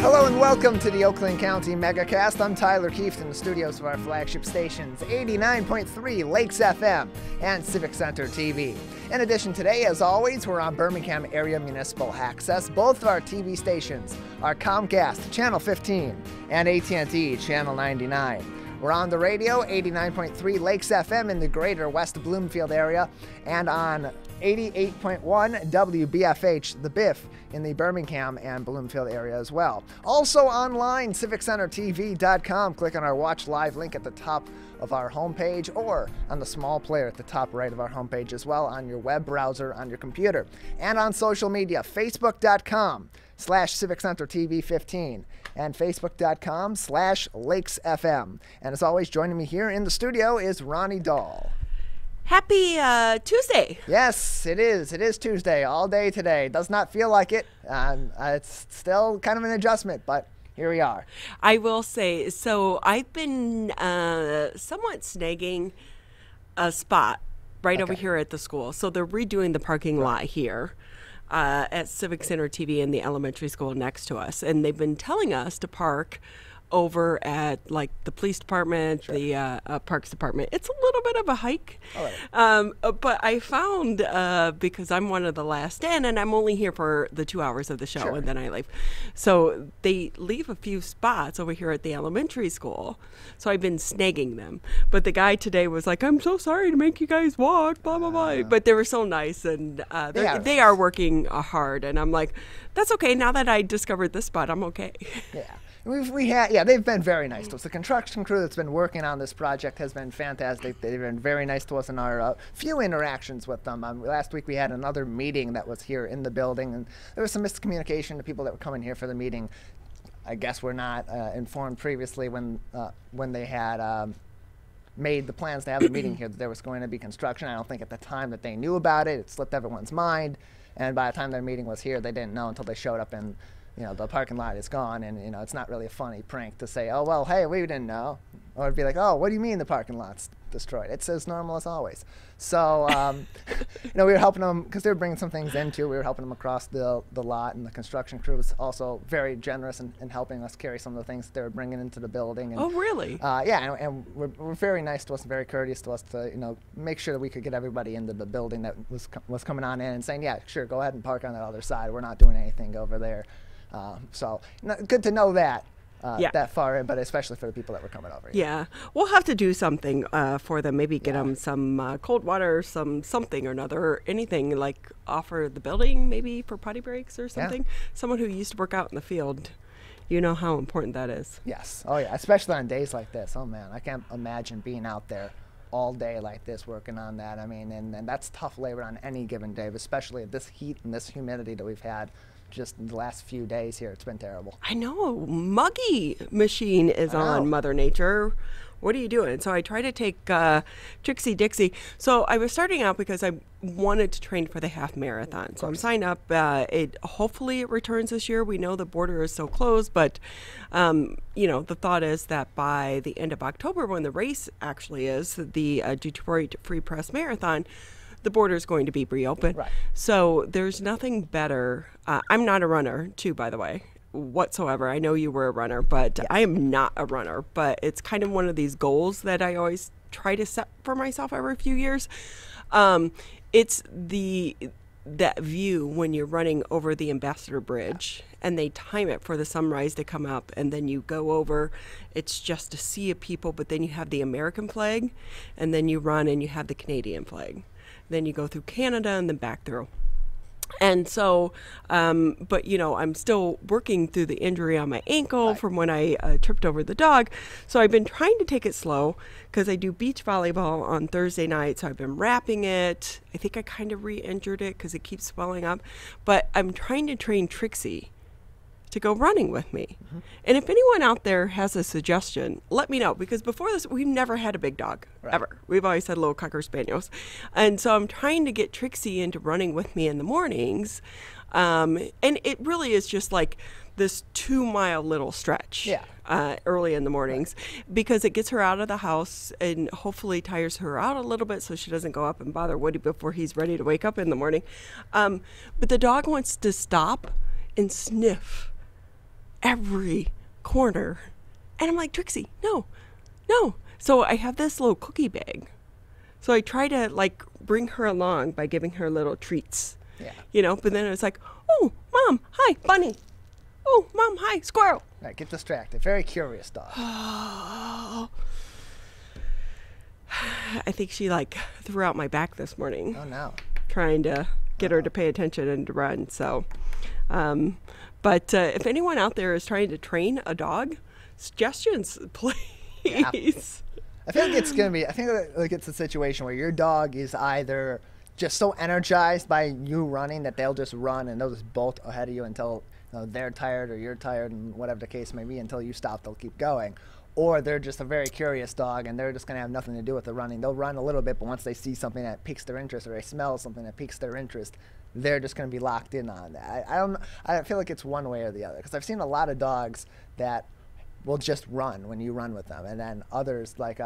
Hello and welcome to the Oakland County Megacast. I'm Tyler Keefe in the studios of our flagship stations, 89.3 Lakes FM and Civic Center TV. In addition, today, as always, we're on Birmingham Area Municipal Access. Both of our TV stations are Comcast, Channel 15, and AT&T, Channel 99. We're on the radio, 89.3 Lakes FM in the greater West Bloomfield area, and on 88.1 WBFH, the Biff, in the Birmingham and Bloomfield area as well. Also online, civiccentertv.com. Click on our Watch Live link at the top of our homepage or on the small player at the top right of our homepage as well on your web browser on your computer. And on social media, facebook.com/civiccentertv15 and facebook.com/lakesfm. And as always, joining me here in the studio is Ronnie Dahl. Happy Tuesday. Yes, it is. It is Tuesday all day today. Does not feel like it. It's still kind of an adjustment, but here we are. I will say, so I've been somewhat snagging a spot right over here at the school. So they're redoing the parking lot here at Civic Center TV in the elementary school next to us. And they've been telling us to park over at like the police department, the parks department. It's a little bit of a hike, but I found because I'm one of the last in, and I'm only here for the 2 hours of the show, and then I leave. So they leave a few spots over here at the elementary school. So I've been snagging them. But the guy today was like, "I'm so sorry to make you guys walk, blah blah blah." But they were so nice, and they are working hard, and I'm like, "That's okay. Now that I discovered this spot, I'm okay." Yeah. They've been very nice to us. The construction crew that's been working on this project has been fantastic. They've been very nice to us in our few interactions with them. Last week we had another meeting that was here in the building, and there was some miscommunication to people that were coming here for the meeting. I guess we're not informed previously when they had made the plans to have the meeting here that there was going to be construction. I don't think at the time that they knew about it. It slipped everyone's mind, and by the time their meeting was here, they didn't know until they showed up and the parking lot is gone, and, it's not really a funny prank to say, "Oh, well, hey, we didn't know." Or it'd be like, "Oh, what do you mean the parking lot's destroyed?" It's as normal as always. So, we were helping them because they were bringing some things in, too. We were helping them across the lot, and the construction crew was also very generous in helping us carry some of the things that they were bringing into the building. And, oh, really? And we're very nice to us, very courteous to us to, make sure that we could get everybody into the building that was coming on in and saying, "Yeah, sure, go ahead and park on that other side. We're not doing anything over there." Good to know that that far in, but especially for the people that were coming over here. Yeah, we'll have to do something for them. Maybe get them some cold water, something or another, anything like offer the building maybe for potty breaks or something. Someone who used to work out in the field, you know how important that is. Yes. Oh yeah, especially on days like this. Oh man, I can't imagine being out there all day like this working on that. I mean, and that's tough labor on any given day, especially at this heat and this humidity that we've had just in the last few days here. It's been terrible. I know. Muggy machine is on Mother Nature. What are you doing? So I try to take Trixie Dixie. So I was starting out because I wanted to train for the half marathon. So I'm signed up. Hopefully it returns this year. We know the border is so closed, but the thought is that by the end of October, when the race actually is, the Detroit Free Press Marathon, the border is going to be reopened. Right. So there's nothing better. I'm not a runner, too, by the way, whatsoever. I know you were a runner, but I am not a runner. But it's kind of one of these goals that I always try to set for myself every few years. It's that view when you're running over the Ambassador Bridge and they time it for the sunrise to come up, and then you go over. It's just a sea of people, but then you have the American flag, and then you run and you have the Canadian flag. Then you go through Canada and then back through. And so, but I'm still working through the injury on my ankle from when I tripped over the dog. So I've been trying to take it slow because I do beach volleyball on Thursday night. So I've been wrapping it. I think I kind of re-injured it because it keeps swelling up. But I'm trying to train Trixie to go running with me. Mm-hmm. And if anyone out there has a suggestion, let me know, because before this, we've never had a big dog, ever. We've always had little Cocker Spaniels. And so I'm trying to get Trixie into running with me in the mornings. And it really is just like this 2-mile little stretch early in the mornings, because it gets her out of the house and hopefully tires her out a little bit so she doesn't go up and bother Woody before he's ready to wake up in the morning. But the dog wants to stop and sniff every corner. And I'm like, Trixie, no. So I have this little cookie bag. So I try to like bring her along by giving her little treats. Yeah. But then it's like, oh, Mom, hi, bunny. Oh, Mom, hi, squirrel. Right, get distracted. Very curious dog. I think she like threw out my back this morning. Oh, no. Trying to get her to pay attention and to run. So, but if anyone out there is trying to train a dog, suggestions, please. Yeah. I think it's going to be, I think like it's a situation where your dog is either just so energized by you running that they'll just run and they'll just bolt ahead of you until they're tired or you're tired, and whatever the case may be, until you stop, they'll keep going. Or they're just a very curious dog and they're just going to have nothing to do with the running. They'll run a little bit, but once they see something that piques their interest or they smell something that piques their interest, they're just going to be locked in on that. I feel like it's one way or the other, because I've seen a lot of dogs that will just run when you run with them, and then others like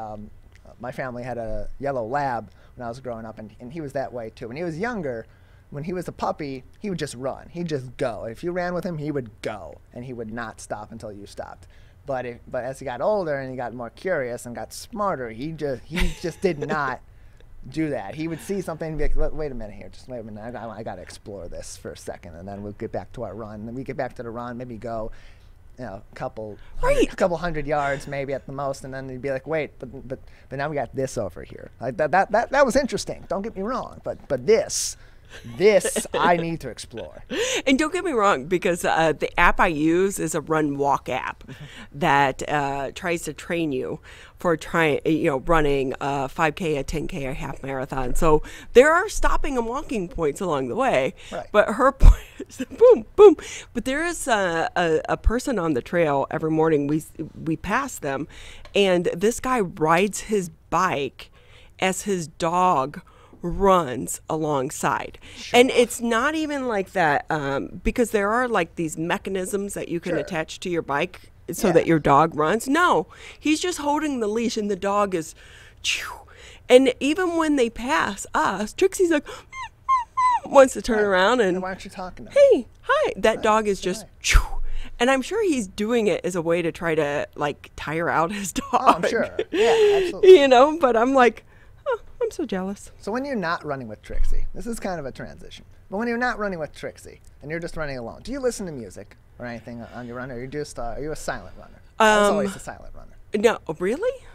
my family had a yellow lab when I was growing up, and he was that way too. When he was younger, when he was a puppy, he would just run. He'd just go. If you ran with him, he would go, and he would not stop until you stopped. But as he got older and he got more curious and got smarter, he just did not do that. He would see something and be like, wait a minute here, just wait a minute, I got to explore this for a second, and then we'll get back to our run. And then we get back to the run, maybe go a couple hundred yards maybe at the most, and then you'd be like, wait, but now we got this over here. Like that was interesting. Don't get me wrong, but this I need to explore. And don't get me wrong, because the app I use is a run walk app that tries to train you for running a 5K, a 10K, a half marathon. So there are stopping and walking points along the way. Right. But her point is boom, boom. But there is a person on the trail every morning. We pass them, and this guy rides his bike as his dog runs alongside. Sure. And it's not even like that, because there are like these mechanisms that you can attach to your bike so that your dog runs. No, he's just holding the leash and the dog is and even when they pass us, Trixie's like wants to turn around and why aren't you talking to hey, hi. That dog is just and I'm sure he's doing it as a way to try to like tire out his dog. Oh, I'm sure. Yeah, absolutely. But I'm like, I'm so jealous. So when you're not running with Trixie, this is kind of a transition, but when you're not running with Trixie and you're just running alone, do you listen to music or anything on your run, or are you a silent runner? I was always a silent runner. No, really?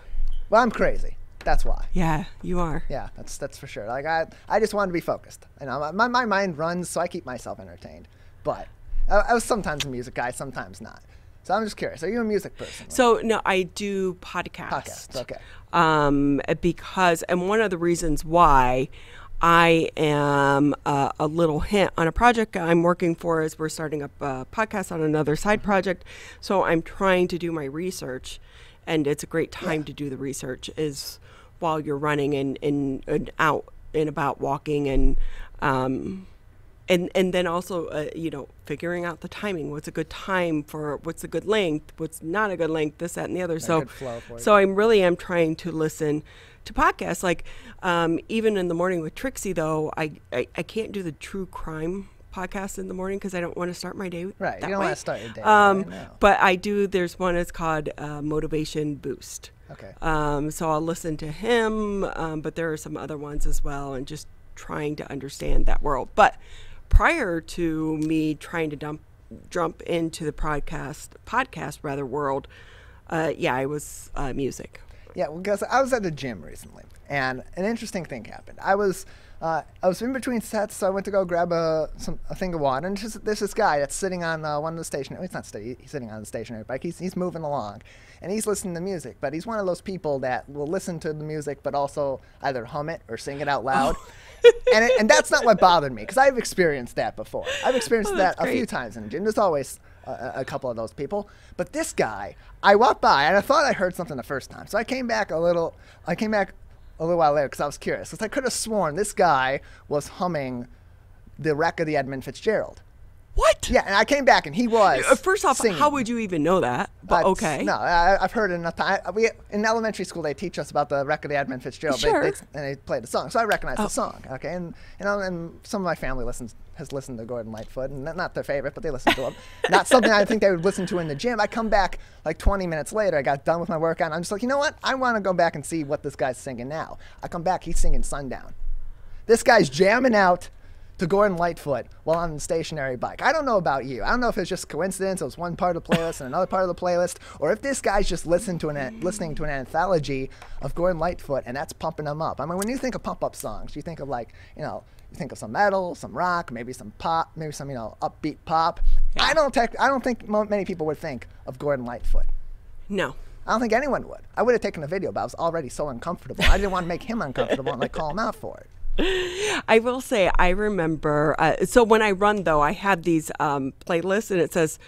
Well, I'm crazy. That's why. Yeah, you are. Yeah, that's for sure. Like I just want to be focused. My mind runs, so I keep myself entertained. But I was sometimes a music guy, sometimes not. So I'm just curious. Are you a music person? So no, I do podcasts. Okay. Because, and one of the reasons why I am a little hint on a project I'm working for is we're starting up a podcast on another side project. So I'm trying to do my research, and it's a great time to do the research is while you're running and out and about walking and then also, figuring out the timing. What's a good time for, what's a good length, what's not a good length, this, that, and the other. So I really am trying to listen to podcasts. Like even in the morning with Trixie, though, I can't do the true crime podcast in the morning because I don't want to start my day right. that You don't way. want to start your day right now. But I do. There's one. It's called Motivation Boost. Okay. So I'll listen to him, but there are some other ones as well, and just trying to understand that world. But prior to me trying to jump into the podcast world, I was music. Yeah, well, because I was at the gym recently, and an interesting thing happened. I was in between sets, so I went to go grab a thing of water, and there's this guy that's sitting on one of the stationary. He's not he's sitting on the stationary bike. He's moving along, and he's listening to music. But he's one of those people that will listen to the music, but also either hum it or sing it out loud. And that's not what bothered me, because I've experienced that before. I've experienced that a few times in the gym. There's always a couple of those people. But this guy, I walked by, and I thought I heard something the first time. So I came back a little while later because I was curious. Because I could have sworn this guy was humming the wreck of the Edmund Fitzgerald. What? Yeah, and I came back and he was First off, singing. how would you even know that? But Okay. No, I've heard it enough time. In elementary school, they teach us about the record of Edmund Fitzgerald. Sure. And they play the song, so I recognize the song. Okay, and and some of my family has listened to Gordon Lightfoot, and not their favorite, but they listen to him. Not something I think they would listen to in the gym. I come back like 20 minutes later. I got done with my workout, and I'm just like, you know what? I want to go back and see what this guy's singing now. I come back, he's singing Sundown. This guy's jamming out to Gordon Lightfoot while on the stationary bike. I don't know about you. I don't know if it's just coincidence, it was one part of the playlist and another part of the playlist, or if this guy's just listening to an anthology of Gordon Lightfoot and that's pumping him up. I mean, when you think of pump-up songs, you think of like, you think of some metal, some rock, maybe some pop, maybe some, upbeat pop. Yeah. I don't think many people would think of Gordon Lightfoot. No. I don't think anyone would. I would have taken a video, but I was already so uncomfortable. I didn't want to make him uncomfortable and like call him out for it. I will say, I remember, so when I run, though, I have these playlists, and it says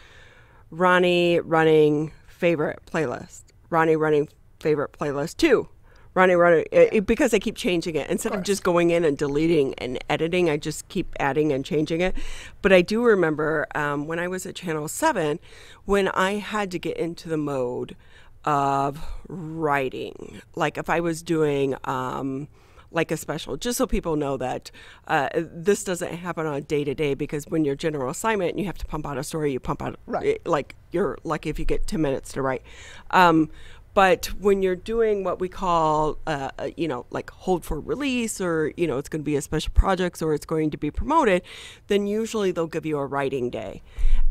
Ronnie running favorite playlist, Ronnie running favorite playlist 2, Ronnie running, because I keep changing it. Instead of just going in and deleting and editing, I just keep adding and changing it. But I do remember when I was at Channel 7, when I had to get into the mode of writing, like if I was doing like a special, just so people know that this doesn't happen on a day-to-day, because when you're general assignment and you have to pump out a story, you pump out, like you're lucky if you get 10 minutes to write. But when you're doing what we call, like hold for release, or, it's going to be a special project, or it's going to be promoted, then usually they'll give you a writing day.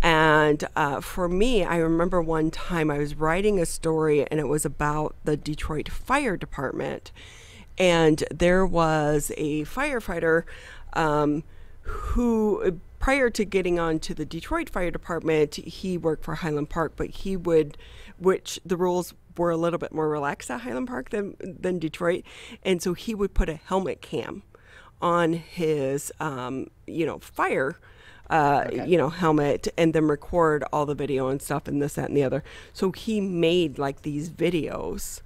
And for me, I remember one time I was writing a story, and it was about the Detroit Fire Department. And there was a firefighter who, prior to getting on to the Detroit Fire Department, he worked for Highland Park, but which the rules were a little bit more relaxed at Highland Park than Detroit. And so he would put a helmet cam on his, fire helmet, and then record all the video and stuff and this, that, and the other. So he made like these videos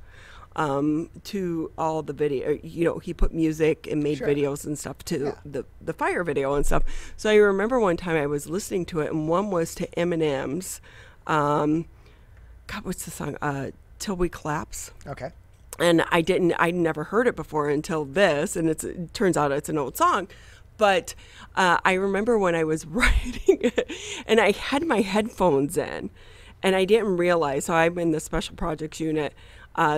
to all the video, he put music and made videos and stuff to the fire video and stuff. So I remember one time I was listening to it, and one was to Eminem's, what's the song? Till We Collapse. Okay. And I'd never heard it before until this, and it turns out it's an old song. But I remember when I was writing it, and I had my headphones in, and I didn't realize, so I'm in the special projects unit.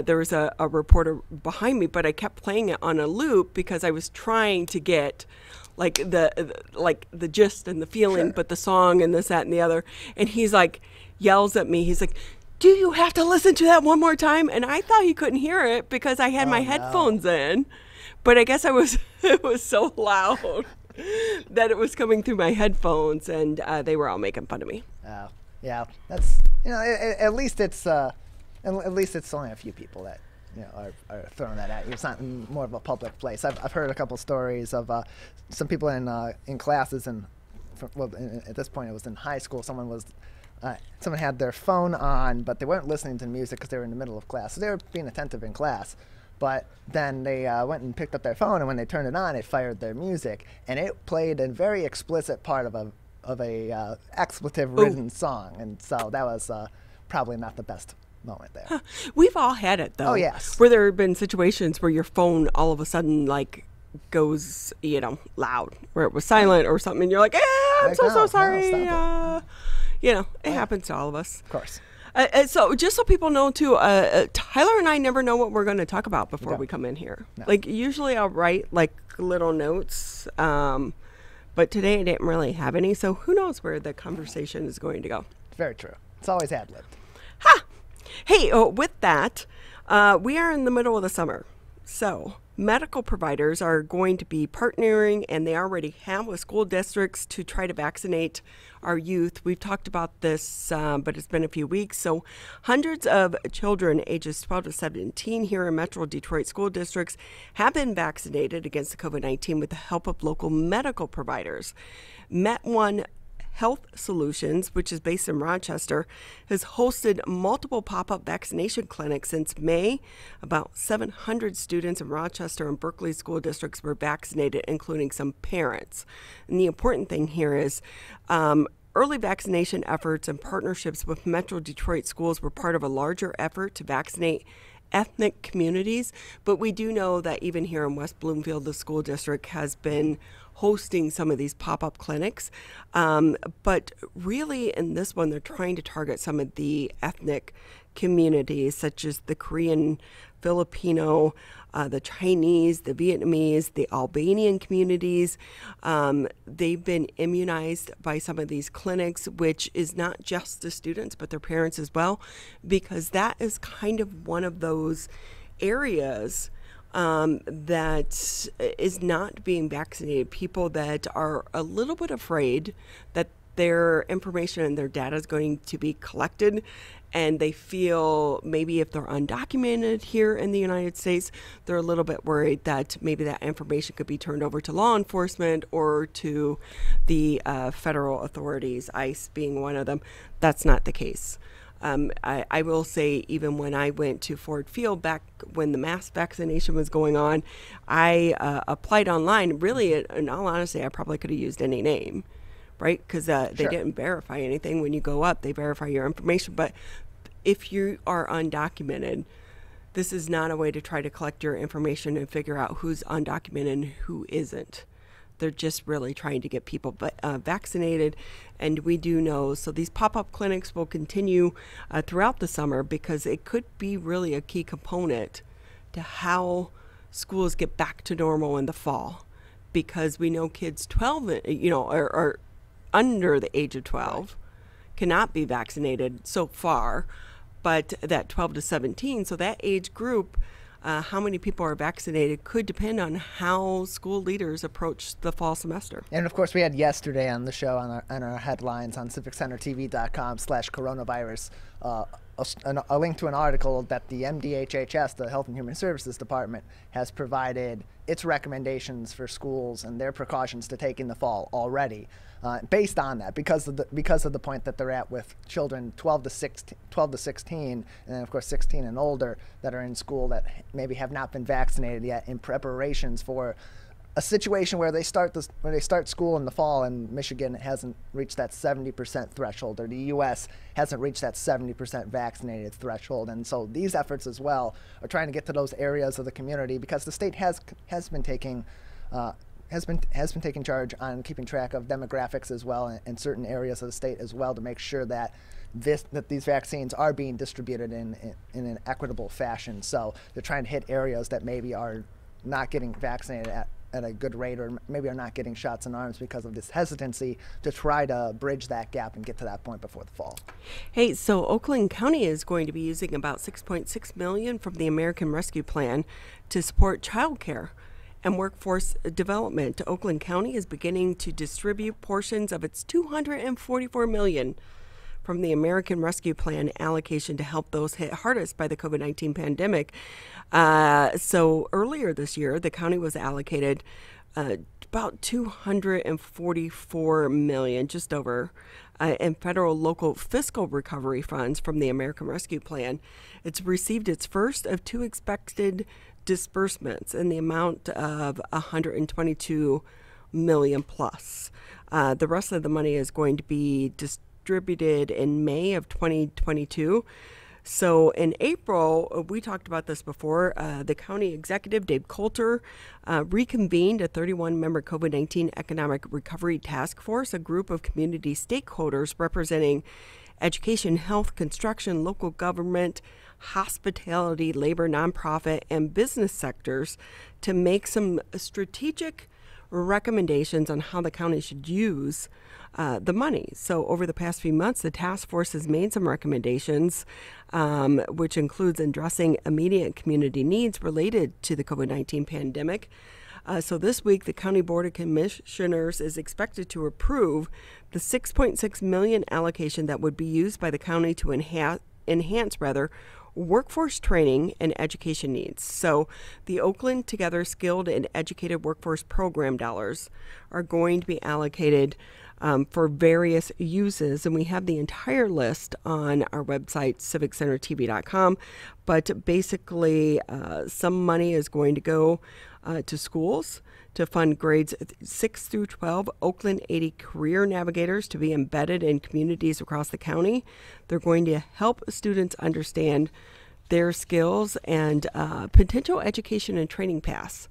There was a reporter behind me, but I kept playing it on a loop because I was trying to get like the gist and the feeling, but the song and this, that, and the other. And he's like, yells at me. He's like, "Do you have to listen to that one more time?" And I thought he couldn't hear it because I had my headphones in, but I guess it was so loud that it was coming through my headphones, and they were all making fun of me. Oh, yeah, that's at least it's only a few people that are throwing that at you. It's not in more of a public place. I've heard a couple stories of some people in classes, and at this point it was in high school. Someone had their phone on, but they weren't listening to music because they were in the middle of class. So they were being attentive in class. But then they went and picked up their phone, and when they turned it on, it fired their music, and it played a very explicit part of a expletive-ridden song, and so that was probably not the best moment there. Huh. We've all had it, though. Oh, yes. Where there have been situations where your phone all of a sudden like goes, loud, where it was silent or something, and you're like, I'm so sorry. It happens to all of us. Of course. So just so people know too, Tyler and I never know what we're going to talk about before we come in here. No. Like usually I'll write like little notes, but today I didn't really have any. So who knows where the conversation is going to go? Very true. It's always ad-libbed. Ha! Hey, with that, we are in the middle of the summer. So medical providers are going to be partnering, and they already have, with school districts to try to vaccinate our youth. We've talked about this, but it's been a few weeks. So hundreds of children ages 12 to 17 here in Metro Detroit school districts have been vaccinated against the COVID-19 with the help of local medical providers. Met1 Health Solutions, which is based in Rochester, has hosted multiple pop-up vaccination clinics since May. About 700 students in Rochester and Berkeley school districts were vaccinated, including some parents. And the important thing here is Early vaccination efforts and partnerships with Metro Detroit schools were part of a larger effort to vaccinate ethnic communities, but we do know that even here in West Bloomfield, the school district has been hosting some of these pop-up clinics. But really in this one, they're trying to target some of the ethnic communities, such as the Korean, Filipino, the Chinese, the Vietnamese, the Albanian communities. They've been immunized by some of these clinics, which is not just the students, but their parents as well, because that is kind of one of those areas that is not being vaccinated. People that are a little bit afraid that their information and their data is going to be collected, and they feel maybe if they're undocumented here in the United States, they're a little bit worried that maybe that information could be turned over to law enforcement or to the federal authorities, ICE being one of them. That's not the case. I will say, even when I went to Ford Field back when the mass vaccination was going on, I applied online. Really, in all honesty, I probably could have used any name, right? Because they didn't verify anything. When you go up, they verify your information. But if you are undocumented, this is not a way to try to collect your information and figure out who's undocumented and who isn't. They're just really trying to get people vaccinated. And we do know, so these pop-up clinics will continue throughout the summer, because it could be really a key component to how schools get back to normal in the fall. Because we know kids 12, or under the age of 12 cannot be vaccinated so far, but that 12 to 17, so that age group, how many people are vaccinated could depend on how school leaders approach the fall semester. And of course, we had yesterday on the show on our headlines on civiccentertv.com/coronavirus a link to an article that the MDHHS, the Health and Human Services Department, has provided its recommendations for schools and their precautions to take in the fall already, based on that, because of the point that they're at with children 12 to 16, and then of course 16 and older that are in school that maybe have not been vaccinated yet, in preparations for a situation where they start school in the fall, and Michigan hasn't reached that 70% threshold, or the U.S. hasn't reached that 70% vaccinated threshold. And so these efforts as well are trying to get to those areas of the community, because the state has been taking charge on keeping track of demographics as well, and certain areas of the state as well, to make sure that these vaccines are being distributed in an equitable fashion. So they're trying to hit areas that maybe are not getting vaccinated at a good rate, or maybe are not getting shots in arms because of this hesitancy, to try to bridge that gap and get to that point before the fall. Hey, so Oakland County is going to be using about $6.6 million from the American Rescue Plan to support childcare and workforce development. Oakland County is beginning to distribute portions of its $244 million from the American Rescue Plan allocation to help those hit hardest by the COVID-19 pandemic. So earlier this year, the county was allocated about $244 million, just over, in federal local fiscal recovery funds from the American Rescue Plan. It's received its first of two expected disbursements in the amount of $122 million plus. The rest of the money is going to be distributed in May of 2022. So in April, we talked about this before, the county executive, Dave Coulter, reconvened a 31-member COVID-19 Economic Recovery Task Force, a group of community stakeholders representing education, health, construction, local government, hospitality, labor, nonprofit, and business sectors, to make some strategic recommendations on how the county should use the money. So over the past few months, the task force has made some recommendations, which includes addressing immediate community needs related to the COVID-19 pandemic. So this week, the County Board of Commissioners is expected to approve the $6.6 million allocation that would be used by the county to enhance workforce training and education needs. So the Oakland Together Skilled and Educated Workforce Program dollars are going to be allocated for various uses, and we have the entire list on our website, civiccentertv.com. But basically, some money is going to go to schools to fund grades 6 through 12 Oakland 80 career navigators to be embedded in communities across the county. They're going to help students understand their skills and potential education and training paths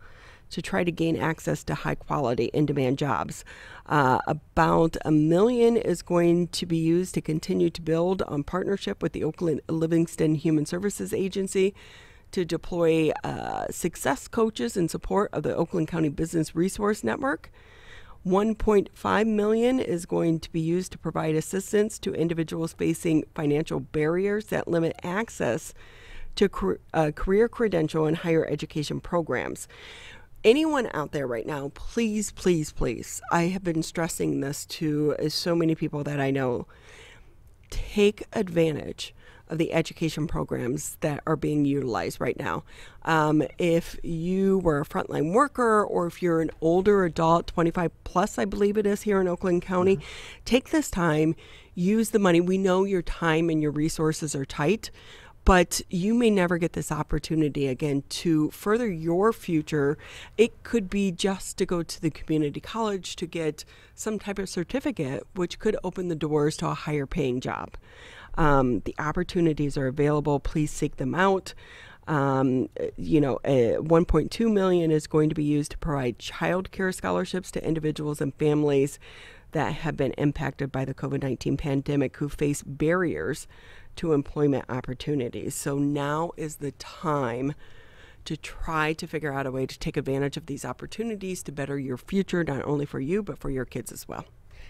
to try to gain access to high quality in-demand jobs. About $1 million is going to be used to continue to build on partnership with the Oakland Livingston Human Services Agency to deploy success coaches in support of the Oakland County Business Resource Network. $1.5 million is going to be used to provide assistance to individuals facing financial barriers that limit access to career credential and higher education programs. Anyone out there right now, please, please, please, I have been stressing this to so many people that I know, take advantage of the education programs that are being utilized right now. If you were a frontline worker or if you're an older adult, 25 plus, I believe it is here in Oakland County, take this time, use the money. We know your time and your resources are tight, but you may never get this opportunity again to further your future. It could be just to go to the community college to get some type of certificate, which could open the doors to a higher paying job. The opportunities are available. Please seek them out. $1.2 million is going to be used to provide child care scholarships to individuals and families that have been impacted by the COVID-19 pandemic who face barriers to employment opportunities. So now is the time to try to figure out a way to take advantage of these opportunities to better your future, not only for you, but for your kids as well.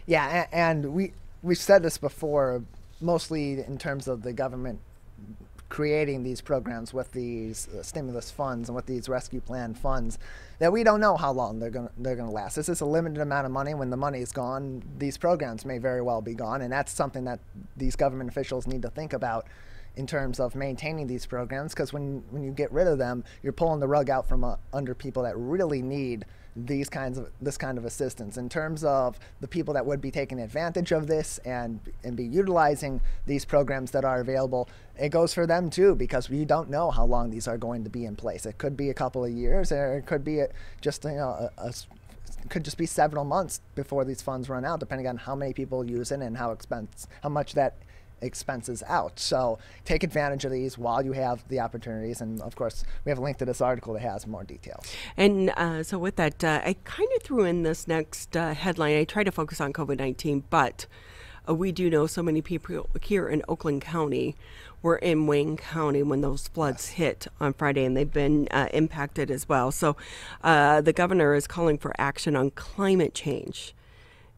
Yeah, and we've said this before, mostly in terms of the government creating these programs with these stimulus funds and with these rescue plan funds, that we don't know how long they're gonna last. This is a limited amount of money. When the money is gone, these programs may very well be gone, and that's something that these government officials need to think about in terms of maintaining these programs, because when you get rid of them, you're pulling the rug out from under people that really need this kind of assistance. In terms of the people that would be taking advantage of this and be utilizing these programs that are available, it goes for them too, because we don't know how long these are going to be in place. It could be a couple of years, or it could be just could just be several months before these funds run out, depending on how many people use it and how much that expenses out. So take advantage of these while you have the opportunities, and of course we have a link to this article that has more details. And so with that, I kind of threw in this next headline. I try to focus on COVID-19, but we do know so many people here in Oakland County were in Wayne County when those floods hit on Friday, and they've been impacted as well. So the governor is calling for action on climate change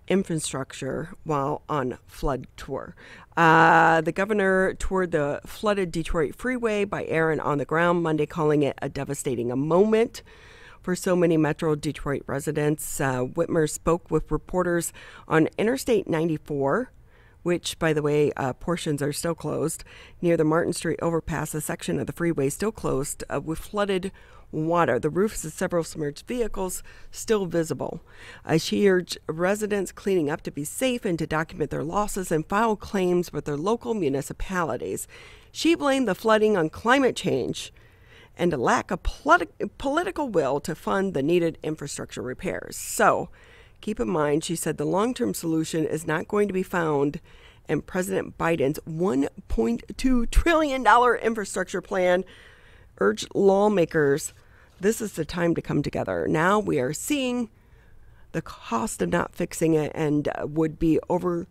infrastructure while on flood tour. The governor toured the flooded Detroit freeway by air and on the ground Monday, calling it a devastating moment for so many Metro Detroit residents. Whitmer spoke with reporters on Interstate 94, which, by the way, portions are still closed, near the Martin Street overpass. A section of the freeway still closed with flooded water. The roofs of several submerged vehicles still visible. She urged residents cleaning up to be safe and to document their losses and file claims with their local municipalities. She blamed the flooding on climate change and a lack of political will to fund the needed infrastructure repairs. So keep in mind, she said, the long-term solution is not going to be found in President Biden's $1.2 trillion infrastructure plan. Urged lawmakers, this is the time to come together. Now we are seeing the cost of not fixing it, and would be overly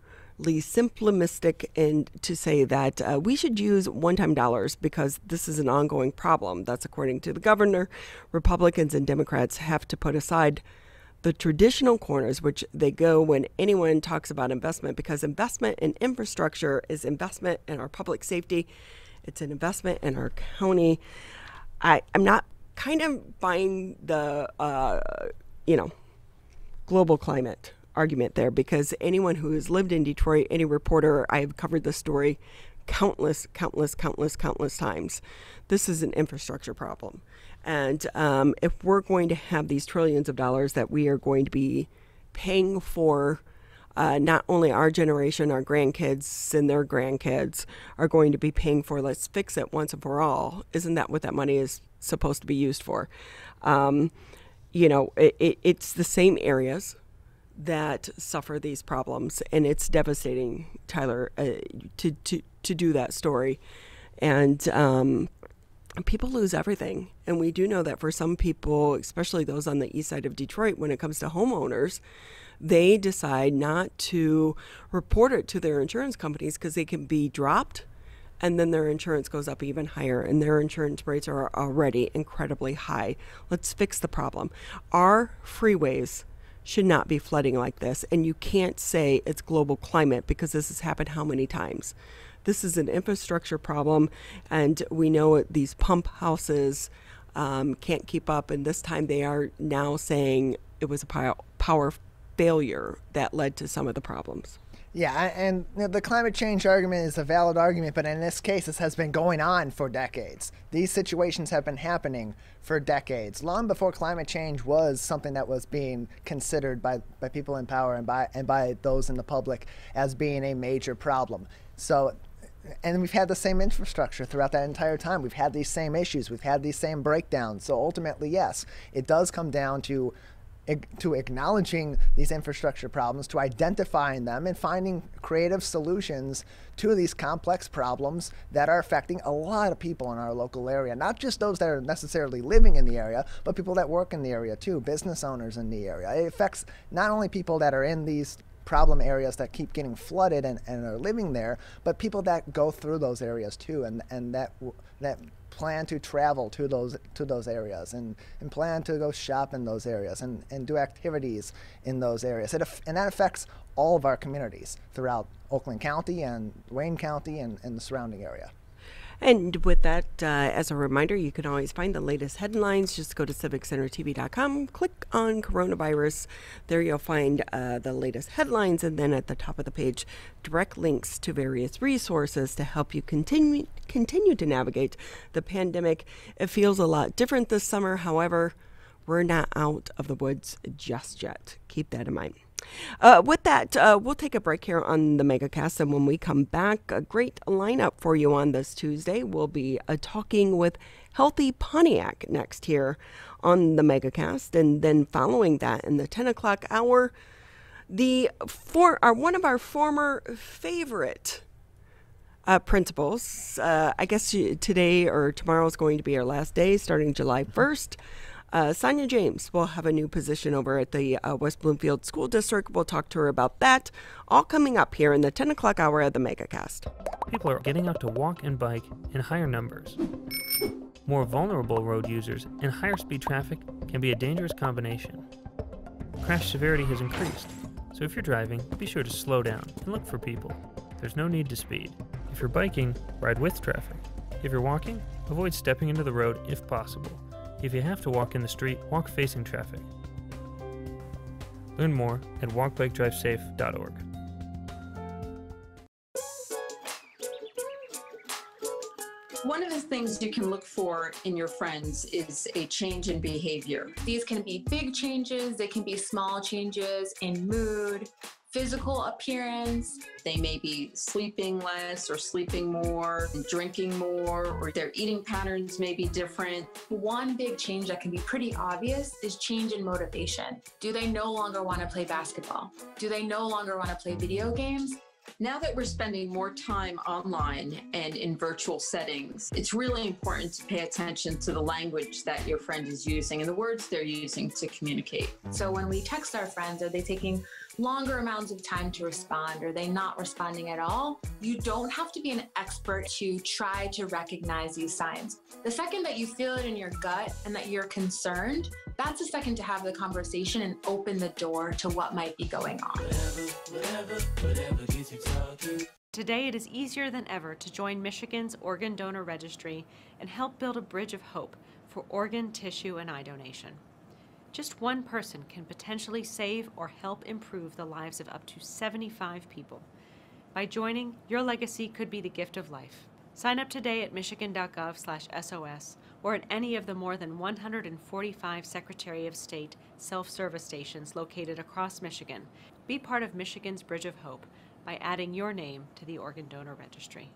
simplistic and to say that we should use one-time dollars because this is an ongoing problem. That's according to the governor. Republicans and Democrats have to put aside the traditional corners, which they go when anyone talks about investment, because investment in infrastructure is investment in our public safety. It's an investment in our county. I'm not kind of buying the, global climate argument there, because anyone who has lived in Detroit, any reporter, I've covered this story countless times. This is an infrastructure problem. And if we're going to have these trillions of dollars that we are going to be paying for, not only our generation, our grandkids and their grandkids are going to be paying for, let's fix it once and for all. Isn't that what that money is supposed to be used for? it's the same areas that suffer these problems, and it's devastating, Tyler, to do that story. And people lose everything. And we do know that for some people, especially those on the east side of Detroit, when it comes to homeowners, they decide not to report it to their insurance companies because they can be dropped, and then their insurance goes up even higher, and their insurance rates are already incredibly high. Let's fix the problem. Our freeways should not be flooding like this, and you can't say it's global climate because this has happened how many times? This is an infrastructure problem, and we know these pump houses can't keep up, and this time they are now saying it was a power failure that led to some of the problems. Yeah, and the climate change argument is a valid argument, but in this case, this has been going on for decades. These situations have been happening for decades, long before climate change was something that was being considered by people in power and by those in the public as being a major problem. So, and we've had the same infrastructure throughout that entire time. We've had these same issues. We've had these same breakdowns. So ultimately, yes, it does come down to acknowledging these infrastructure problems, to identifying them, and finding creative solutions to these complex problems that are affecting a lot of people in our local area. Not just those that are necessarily living in the area, but people that work in the area too, business owners in the area. It affects not only people that are in these problem areas that keep getting flooded and are living there, but people that go through those areas too, and that plan to travel to those areas and plan to go shop in those areas and do activities in those areas. And that affects all of our communities throughout Oakland County and Wayne County and the surrounding area. And with that, as a reminder, you can always find the latest headlines. Just go to civiccentertv.com, click on coronavirus. There you'll find the latest headlines, and then at the top of the page, direct links to various resources to help you continue to navigate the pandemic. It feels a lot different this summer. However, we're not out of the woods just yet. Keep that in mind. With that, we'll take a break here on the Megacast, and when we come back, a great lineup for you on this Tuesday. We'll be talking with Healthy Pontiac next here on the Megacast, and then following that in the 10 o'clock hour, one of our former favorite principals. I guess today or tomorrow is going to be our last day, starting July 1st. Sonia James will have a new position over at the West Bloomfield School District. We'll talk to her about that, all coming up here in the 10 o'clock hour of the Megacast. People are getting out to walk and bike in higher numbers. More vulnerable road users and higher speed traffic can be a dangerous combination. Crash severity has increased, so if you're driving, be sure to slow down and look for people. There's no need to speed. If you're biking, ride with traffic. If you're walking, avoid stepping into the road if possible. If you have to walk in the street, walk facing traffic. Learn more at walkbikedrivesafe.org. One of the things you can look for in your friends is a change in behavior. These can be big changes, they can be small changes in mood, physical appearance. They may be sleeping less or sleeping more, drinking more, or their eating patterns may be different. One big change that can be pretty obvious is change in motivation. Do they no longer want to play basketball? Do they no longer want to play video games? Now that we're spending more time online and in virtual settings, it's really important to pay attention to the language that your friend is using and the words they're using to communicate. So when we text our friends, are they taking longer amounts of time to respond? Are they not responding at all? You don't have to be an expert to try to recognize these signs. The second that you feel it in your gut and that you're concerned, that's the second to have the conversation and open the door to what might be going on. Whatever gets you talking. Today, it is easier than ever to join Michigan's Organ Donor Registry and help build a bridge of hope for organ, tissue, and eye donation. Just one person can potentially save or help improve the lives of up to 75 people. By joining, your legacy could be the gift of life. Sign up today at michigan.gov/SOS or at any of the more than 145 Secretary of State self-service stations located across Michigan. Be part of Michigan's Bridge of Hope by adding your name to the Organ Donor Registry.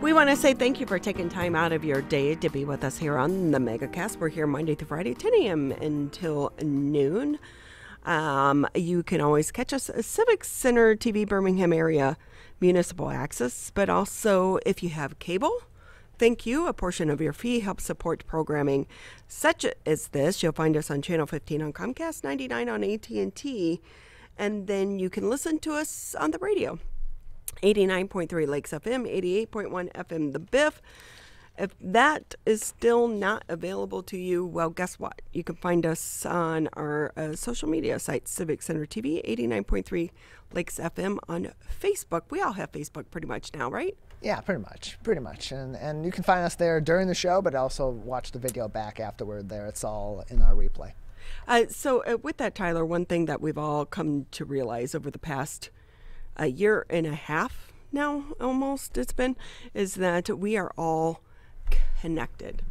We want to say thank you for taking time out of your day to be with us here on the Megacast. We're here Monday through Friday, 10 a.m. until noon. You can always catch us at Civic Center TV, Birmingham area, municipal access, but also if you have cable, thank you. A portion of your fee helps support programming such as this. You'll find us on Channel 15 on Comcast, 99 on AT&T, and then you can listen to us on the radio. 89.3 Lakes FM, 88.1 FM The Biff. If that is still not available to you, well, guess what? You can find us on our social media site, Civic Center TV, 89.3 Lakes FM on Facebook. We all have Facebook pretty much now, right? Yeah, pretty much. And you can find us there during the show, but also watch the video back afterward there. It's all in our replay. So with that, Tyler, one thing that we've all come to realize over the past a year and a half now, almost it's been, is that we are all connected.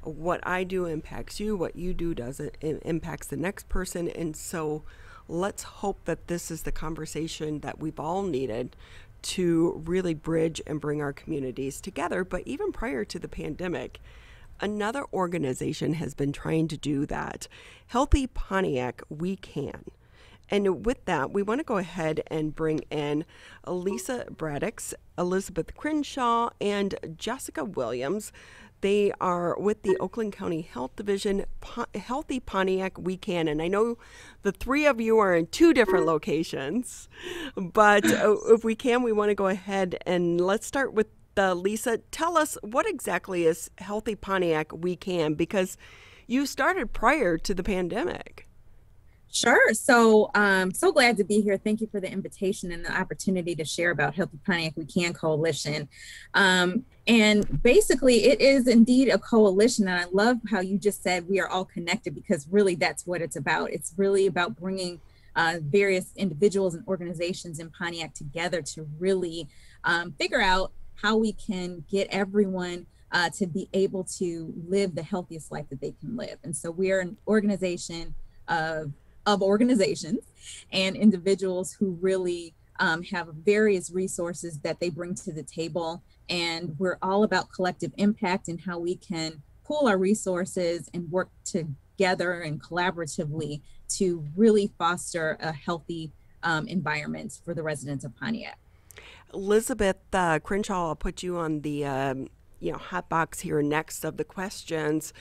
What I do impacts you, what you do doesn't. It impacts the next person. And so let's hope that this is the conversation that we've all needed to really bridge and bring our communities together. But even prior to the pandemic, another organization has been trying to do that. Healthy Pontiac, We Can. And with that, we want to go ahead and bring in Lisa Braddix, Elizabeth Crenshaw, and Jessica Williams. They are with the Oakland County Health Division, Healthy Pontiac We Can. And I know the three of you are in two different locations, but if we can, we want to go ahead and let's start with Lisa. Tell us, what exactly is Healthy Pontiac We Can? Because you started prior to the pandemic. Sure. So so glad to be here. Thank you for the invitation and the opportunity to share about Healthy Pontiac We Can Coalition. And basically, it is indeed a coalition. And I love how you just said we are all connected, because really that's what it's about. It's really about bringing various individuals and organizations in Pontiac together to really figure out how we can get everyone to be able to live the healthiest life that they can live. And so we are an organization of organizations and individuals who really have various resources that they bring to the table. And we're all about collective impact and how we can pool our resources and work together and collaboratively to really foster a healthy environment for the residents of Pontiac. Elizabeth Crenshaw, I'll put you on the hot box here next of the questions.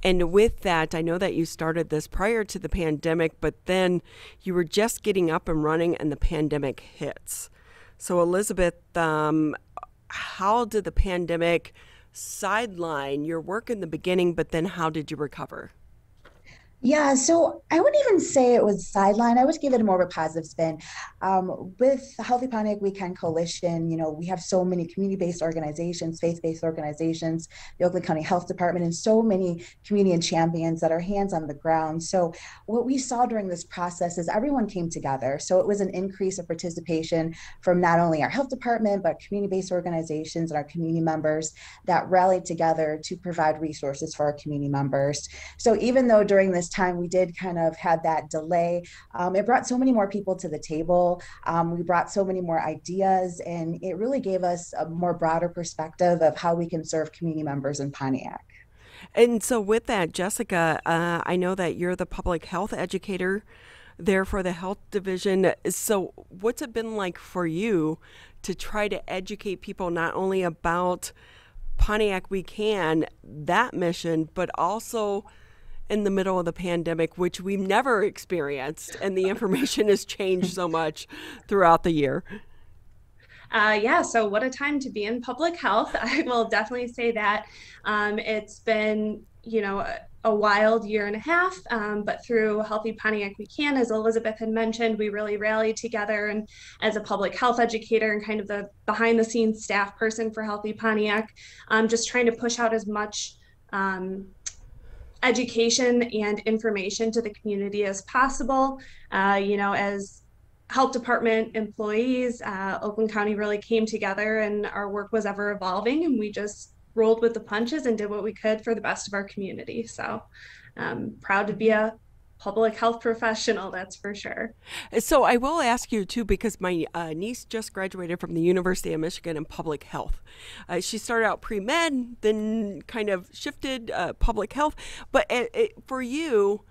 And with that, I know that you started this prior to the pandemic, but then you were just getting up and running and the pandemic hits. So Elizabeth, how did the pandemic sideline your work in the beginning, but then how did you recover? Yeah, so I wouldn't even say it was sideline. I would give it more of a positive spin. With the Healthy Pontiac We Can Coalition, we have so many community-based organizations, faith-based organizations, the Oakland County Health Department, and so many community and champions that are hands on the ground. So what we saw during this process is everyone came together. So it was an increase of participation from not only our health department, but community-based organizations and our community members that rallied together to provide resources for our community members. So even though during this time we did kind of have that delay, it brought so many more people to the table. We brought so many more ideas, and it really gave us a more broader perspective of how we can serve community members in Pontiac. And so with that, Jessica, I know that you're the public health educator there for the health division. So what's it been like for you to try to educate people not only about Pontiac We Can, that mission, but also in the middle of the pandemic, which we've never experienced, and the information has changed so much throughout the year? So what a time to be in public health. I will definitely say that. It's been, a wild year and a half, but through Healthy Pontiac We Can, as Elizabeth had mentioned, we really rallied together, and as a public health educator and kind of the behind the scenes staff person for Healthy Pontiac, just trying to push out as much education and information to the community as possible. As health department employees, Oakland County really came together, and our work was ever evolving, and we just rolled with the punches and did what we could for the best of our community. So proud to be a public health professional, that's for sure. So I will ask you too, because my niece just graduated from the University of Michigan in public health. She started out pre-med, then kind of shifted public health. But for you,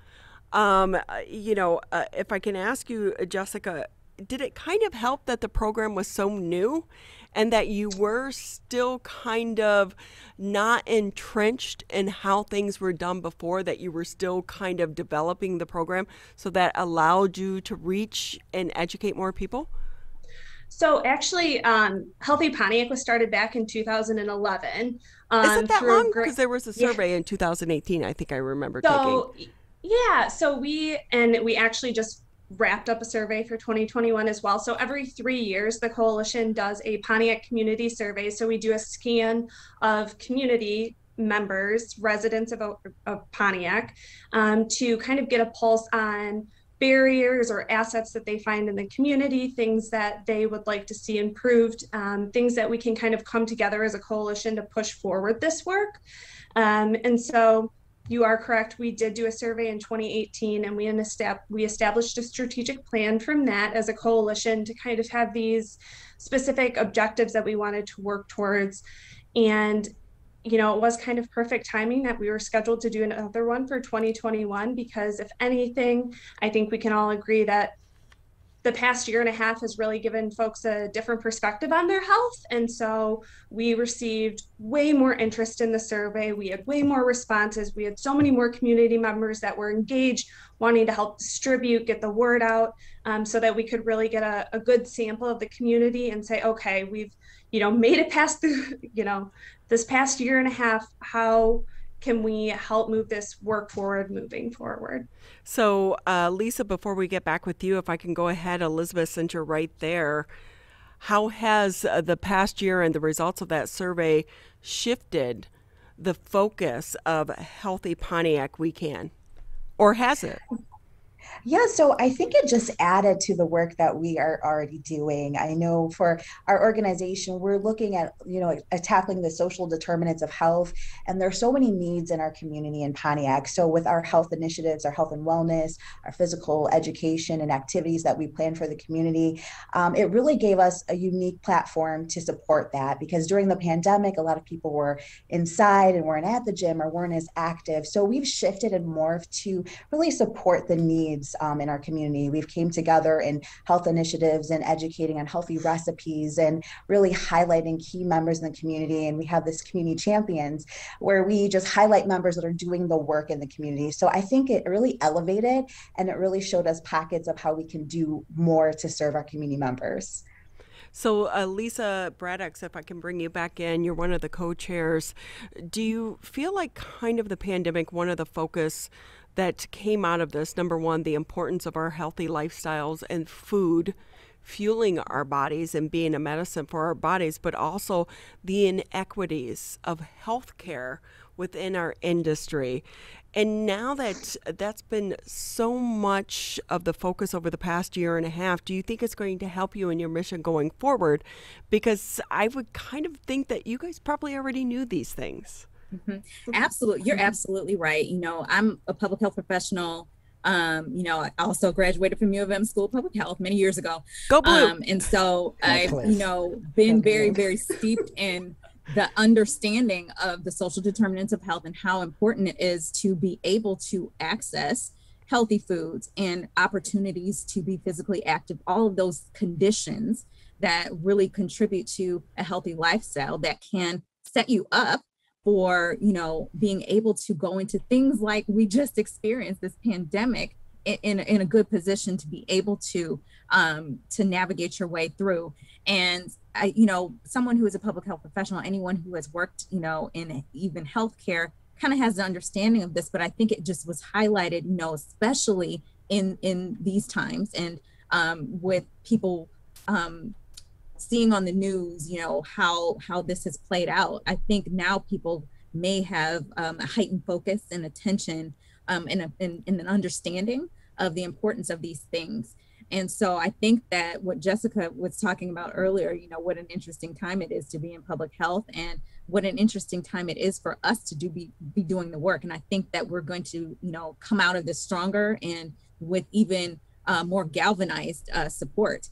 if I can ask you, Jessica, did it kind of help that the program was so new and that you were still kind of not entrenched in how things were done before, that you were still kind of developing the program so that allowed you to reach and educate more people? So actually, Healthy Pontiac was started back in 2011. Is it that long? Because there was a survey in 2018, I think I remember taking. Yeah, so we actually just wrapped up a survey for 2021 as well. So every 3 years, the coalition does a Pontiac community survey. So we do a scan of community members, residents of Pontiac, to kind of get a pulse on barriers or assets that they find in the community, things that they would like to see improved, things that we can kind of come together as a coalition to push forward this work. And so you are correct. We did do a survey in 2018, and we established a strategic plan from that as a coalition to kind of have these specific objectives that we wanted to work towards. And, it was kind of perfect timing that we were scheduled to do another one for 2021, because if anything, I think we can all agree that the past year and a half has really given folks a different perspective on their health. And so we received way more interest in the survey. We had way more responses. We had so many more community members that were engaged, wanting to help distribute, get the word out, so that we could really get a good sample of the community and say, okay, we've, made it past the, this past year and a half. How can we help move this work forward, moving forward? So, Lisa, before we get back with you, if I can go ahead, Elizabeth, since you're right there, how has the past year and the results of that survey shifted the focus of Healthy Pontiac We Can? Or has it? Yeah, so I think it just added to the work that we are already doing. I know for our organization, we're looking at, tackling the social determinants of health, and there are so many needs in our community in Pontiac. So with our health initiatives, our health and wellness, our physical education and activities that we plan for the community, it really gave us a unique platform to support that, because during the pandemic, a lot of people were inside and weren't at the gym or weren't as active. So we've shifted and morphed to really support the needs in our community. We've came together in health initiatives and educating on healthy recipes and really highlighting key members in the community. And we have this community champions where we just highlight members that are doing the work in the community. So I think it really elevated, and it really showed us pockets of how we can do more to serve our community members. So Lisa Braddix, if I can bring you back in, you're one of the co-chairs. Do you feel like kind of the pandemic, one of the focus that came out of this, number one, the importance of our healthy lifestyles and food fueling our bodies and being a medicine for our bodies, but also the inequities of healthcare within our industry. And now that that's been so much of the focus over the past year and a half, do you think it's going to help you in your mission going forward? Because I would kind of think that you guys probably already knew these things. Mm-hmm. Absolutely. You're absolutely right. I'm a public health professional. I also graduated from U of M School of Public Health many years ago. Go Blue. And so I've, been very, very steeped in the understanding of the social determinants of health and how important it is to be able to access healthy foods and opportunities to be physically active, all of those conditions that really contribute to a healthy lifestyle that can set you up for, being able to go into things like we just experienced, this pandemic, in a good position to be able to navigate your way through. And I, someone who is a public health professional, anyone who has worked, in even healthcare, kind of has an understanding of this, but I think it just was highlighted, especially in these times, and with people seeing on the news, how this has played out. I think now people may have a heightened focus and attention and an understanding of the importance of these things. And so I think that what Jessica was talking about earlier, you know, what an interesting time it is to be in public health, and what an interesting time it is for us to be doing the work. And I think that we're going to, you know, come out of this stronger and with even more galvanized support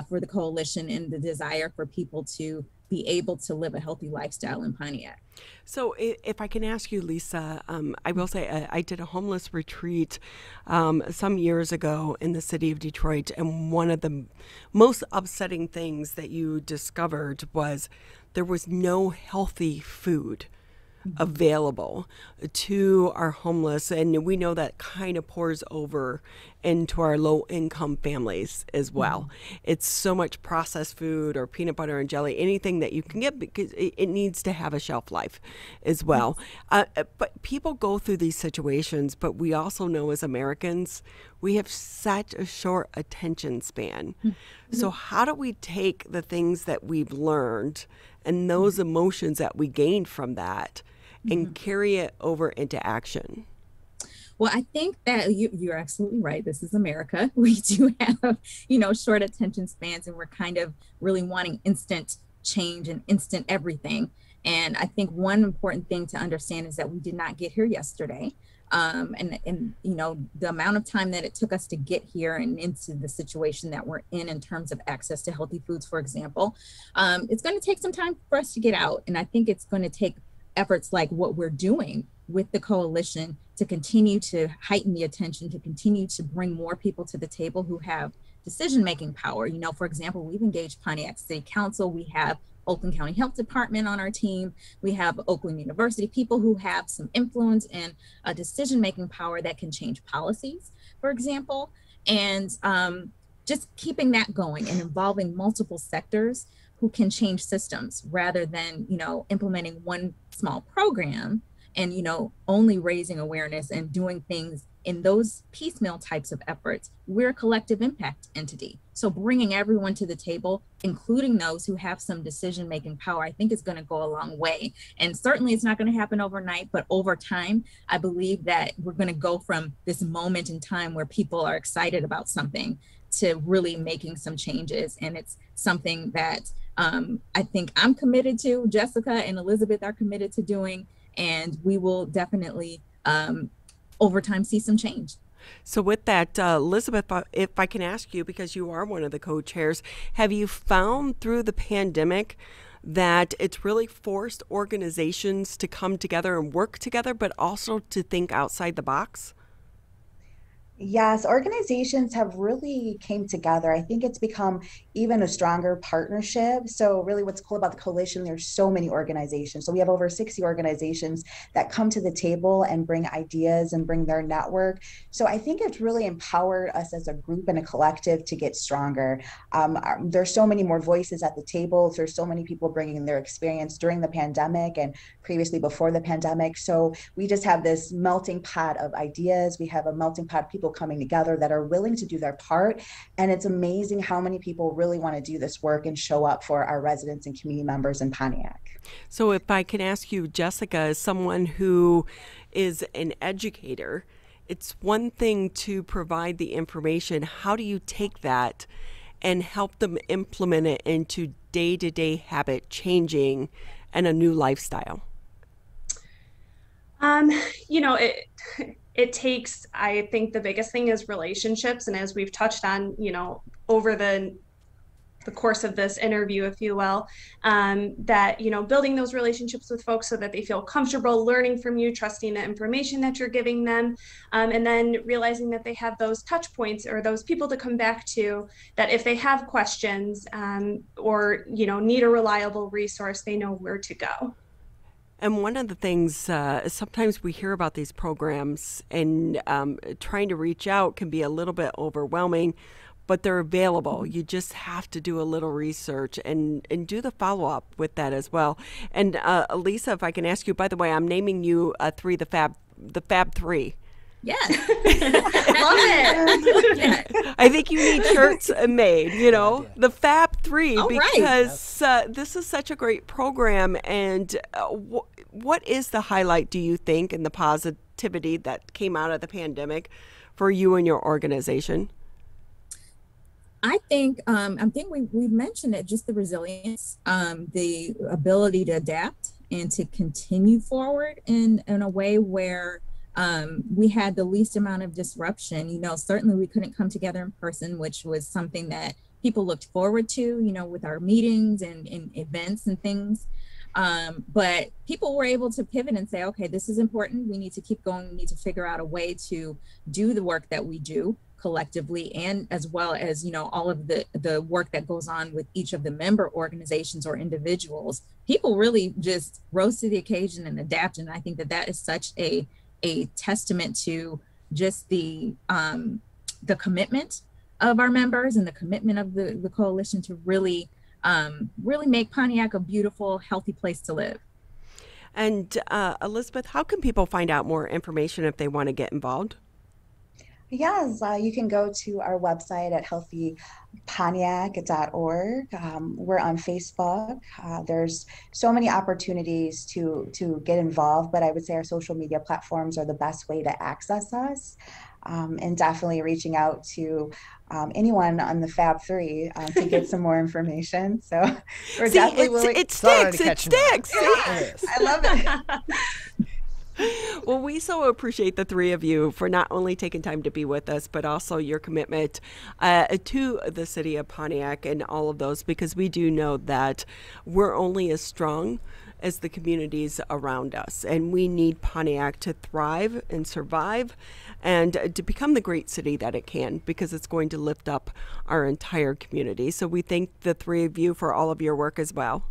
for the coalition and the desire for people to be able to live a healthy lifestyle in Pontiac. So if I can ask you, Lisa, I will say I did a homeless retreat some years ago in the city of Detroit, and one of the most upsetting things that you discovered was there was no healthy food available to our homeless, and we know that kind of pours over into our low-income families as well. It's so much processed food or peanut butter and jelly, anything that you can get, because it needs to have a shelf life as well. But people go through these situations, but we also know as Americans, we have such a short attention span. So how do we take the things that we've learned and those emotions that we gained from that and carry it over into action? Well, I think that you're absolutely right. This is America. We do have, you know, short attention spans, and we're kind of really wanting instant change and instant everything. And I think one important thing to understand is that we did not get here yesterday. And you know, the amount of time that it took us to get here and into the situation that we're in terms of access to healthy foods, for example, it's going to take some time for us to get out. And I think it's going to take efforts like what we're doing with the coalition to continue to heighten the attention, to continue to bring more people to the table who have decision-making power. You know, for example, we've engaged Pontiac City Council. We have Oakland County Health Department on our team. We have Oakland University, people who have some influence and decision-making power that can change policies, for example. And just keeping that going and involving multiple sectors who can change systems rather than, you know, implementing one small program and, you know, only raising awareness and doing things in those piecemeal types of efforts. We're a collective impact entity. So bringing everyone to the table, including those who have some decision-making power, I think is going to go a long way. And certainly it's not going to happen overnight, but over time, I believe that we're going to go from this moment in time where people are excited about something to really making some changes. And it's something that I think I'm committed to, Jessica and Elizabeth are committed to doing, and we will definitely over time see some change. So with that, Elizabeth, if I can ask you, because you are one of the co-chairs, have you found through the pandemic that it's really forced organizations to come together and work together, but also to think outside the box? Yes, organizations have really came together. I think it's become even a stronger partnership. So really what's cool about the coalition, there's so many organizations. So we have over 60 organizations that come to the table and bring ideas and bring their network. So I think it's really empowered us as a group and a collective to get stronger. There's so many more voices at the table. There's so many people bringing their experience during the pandemic and previously before the pandemic. So we just have this melting pot of ideas. We have a melting pot of people coming together that are willing to do their part. And it's amazing how many people really want to do this work and show up for our residents and community members in Pontiac. So if I can ask you, Jessica, as someone who is an educator, it's one thing to provide the information. How do you take that and help them implement it into day-to-day habit changing and a new lifestyle? You know, it takes, I think the biggest thing is relationships. And as we've touched on, you know, over the course of this interview, if you will, that, you know, building those relationships with folks so that they feel comfortable learning from you, trusting the information that you're giving them, and then realizing that they have those touch points or those people to come back to, that if they have questions or, you know, need a reliable resource, they know where to go. And one of the things, sometimes we hear about these programs and trying to reach out can be a little bit overwhelming, but they're available. You just have to do a little research and do the follow-up with that as well. And Lisa, if I can ask you, by the way, I'm naming you the Fab Three. Yes. Love it. I think you need shirts made, you know, the Fab Three, because this is such a great program. And what is the highlight, do you think, and the positivity that came out of the pandemic for you and your organization? I think we mentioned it, just the resilience, the ability to adapt and to continue forward in a way where we had the least amount of disruption. You know, certainly we couldn't come together in person, which was something that people looked forward to, you know, with our meetings and events and things. But people were able to pivot and say, okay, this is important. We need to keep going. We need to figure out a way to do the work that we do collectively, and as well as, you know, all of the work that goes on with each of the member organizations or individuals. People really just rose to the occasion and adapted. And I think that is such a testament to just the commitment of our members and the commitment of the coalition to really make Pontiac a beautiful, healthy place to live. And Elizabeth, how can people find out more information if they want to get involved? Yes, you can go to our website at healthypontiac.org. We're on Facebook. There's so many opportunities to get involved, but I would say our social media platforms are the best way to access us. And definitely reaching out to anyone on the Fab 3 to get some more information. So we're definitely willing. It sticks. It sticks. I love it. Well, we so appreciate the three of you for not only taking time to be with us, but also your commitment to the city of Pontiac and all of those, because we do know that we're only as strong as the communities around us. And we need Pontiac to thrive and survive and to become the great city that it can, because it's going to lift up our entire community. So we thank the three of you for all of your work as well.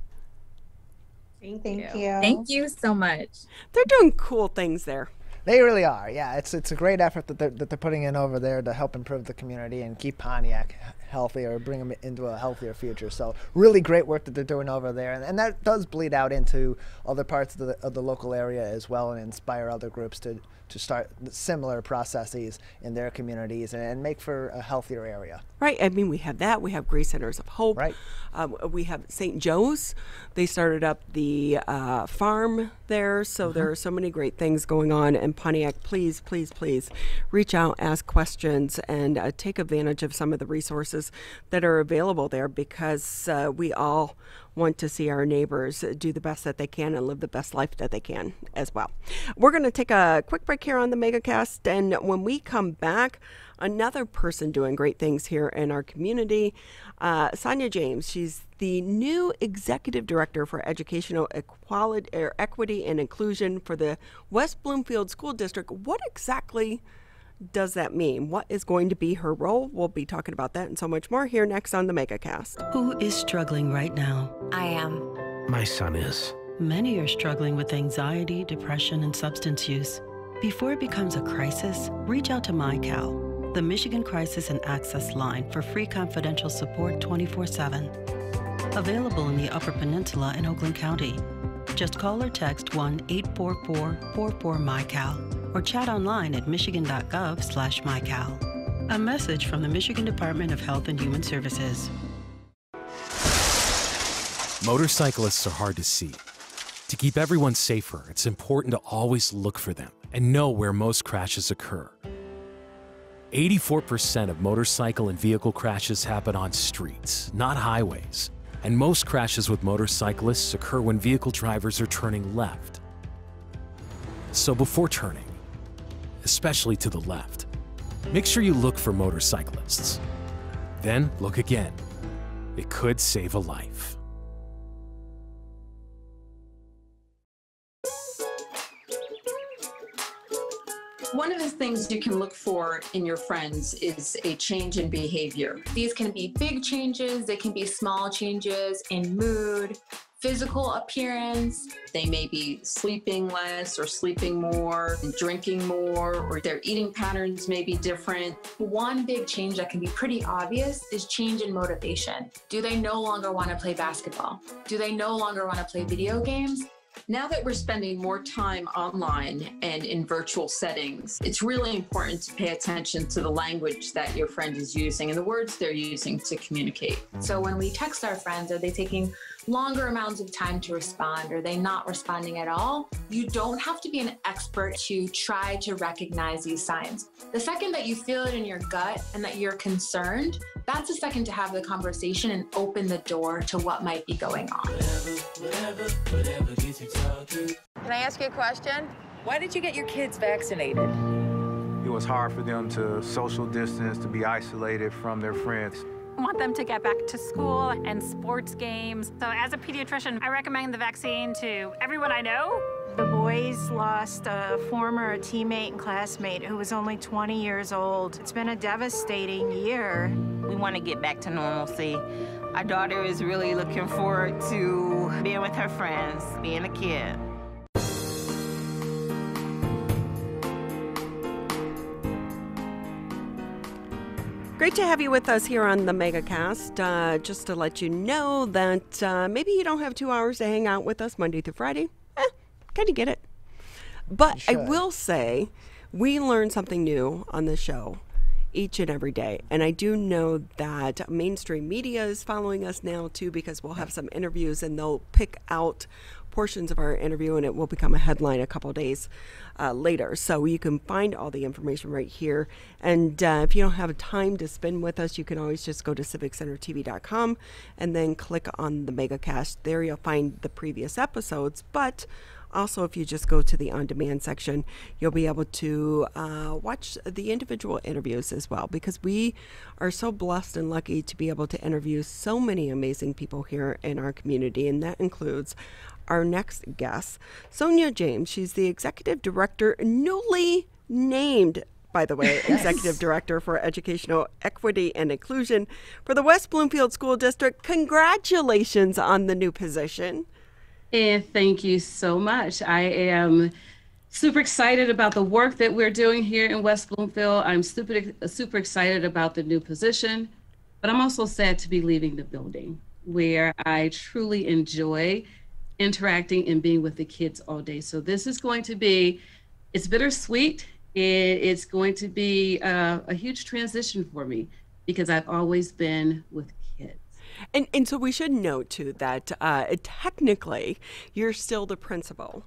Thank you. Thank you so much. They're doing cool things there. They really are. Yeah, it's a great effort that they're putting in over there to help improve the community and keep Pontiac healthy, or bring them into a healthier future. So really great work that they're doing over there, and that does bleed out into other parts of the local area as well, and inspire other groups to start similar processes in their communities and make for a healthier area. Right. I mean, we have that. We have Grace Centers of Hope. Right. We have St. Joe's. They started up the farm there. So there are so many great things going on in Pontiac. Please, please, please reach out, ask questions, and take advantage of some of the resources that are available there, because we all want to see our neighbors do the best that they can and live the best life that they can as well. We're going to take a quick break here on the Megacast, and when we come back, another person doing great things here in our community, Sonia James. She's the new Executive Director for Educational Equity and Inclusion for the West Bloomfield School District. What exactly does that mean? What is going to be her role? We'll be talking about that and so much more here next on the Megacast. Who is struggling right now? I am. My son is. Many are struggling with anxiety, depression, and substance use. Before it becomes a crisis, reach out to MyCal, the Michigan Crisis and Access Line, for free confidential support 24/7. Available in the Upper Peninsula and Oakland County. Just call or text 1-844-44-MyCal or chat online at michigan.gov/MyCal. A message from the Michigan Department of Health and Human Services. Motorcyclists are hard to see. To keep everyone safer, it's important to always look for them and know where most crashes occur. 84% of motorcycle and vehicle crashes happen on streets, not highways. And most crashes with motorcyclists occur when vehicle drivers are turning left. So before turning, especially to the left, make sure you look for motorcyclists. Then look again. It could save a life. One of the things you can look for in your friends is a change in behavior. These can be big changes, they can be small changes in mood, physical appearance. They may be sleeping less or sleeping more, drinking more, or their eating patterns may be different. One big change that can be pretty obvious is change in motivation. Do they no longer want to play basketball? Do they no longer want to play video games? Now that we're spending more time online and in virtual settings, it's really important to pay attention to the language that your friend is using and the words they're using to communicate. So when we text our friends, are they taking longer amounts of time to respond? Are they not responding at all? You don't have to be an expert to try to recognize these signs. The second that you feel it in your gut and that you're concerned, that's a second to have the conversation and open the door to what might be going on. Whatever gets you talking. Can I ask you a question? Why did you get your kids vaccinated? It was hard for them to social distance, to be isolated from their friends. I want them to get back to school and sports games. So as a pediatrician, I recommend the vaccine to everyone I know. The boys lost a former teammate and classmate who was only 20 years old. It's been a devastating year. We want to get back to normalcy. Our daughter is really looking forward to being with her friends, being a kid. Great to have you with us here on the Megacast. Just to let you know that maybe you don't have 2 hours to hang out with us Monday through Friday. Kind of get it. But I will say we learn something new on this show each and every day. And I do know that mainstream media is following us now too, because we'll have some interviews and they'll pick out portions of our interview and it will become a headline a couple of days later. So you can find all the information right here. And if you don't have time to spend with us, you can always just go to civiccentertv.com and then click on the Megacast. There you'll find the previous episodes. But also, if you just go to the on-demand section, you'll be able to watch the individual interviews as well, because we are so blessed and lucky to be able to interview so many amazing people here in our community, and that includes our next guest, Sonia James. She's the Executive Director, newly named, by the way, Executive Director for Educational Equity and Inclusion for the West Bloomfield School District. Congratulations on the new position. And thank you so much. I am super excited about the work that we're doing here in West Bloomfield. I'm super excited about the new position, but I'm also sad to be leaving the building where I truly enjoy interacting and being with the kids all day. So this is going to be, it's bittersweet. It's going to be a huge transition for me because I've always been with kids. And so we should note, too, that technically you're still the principal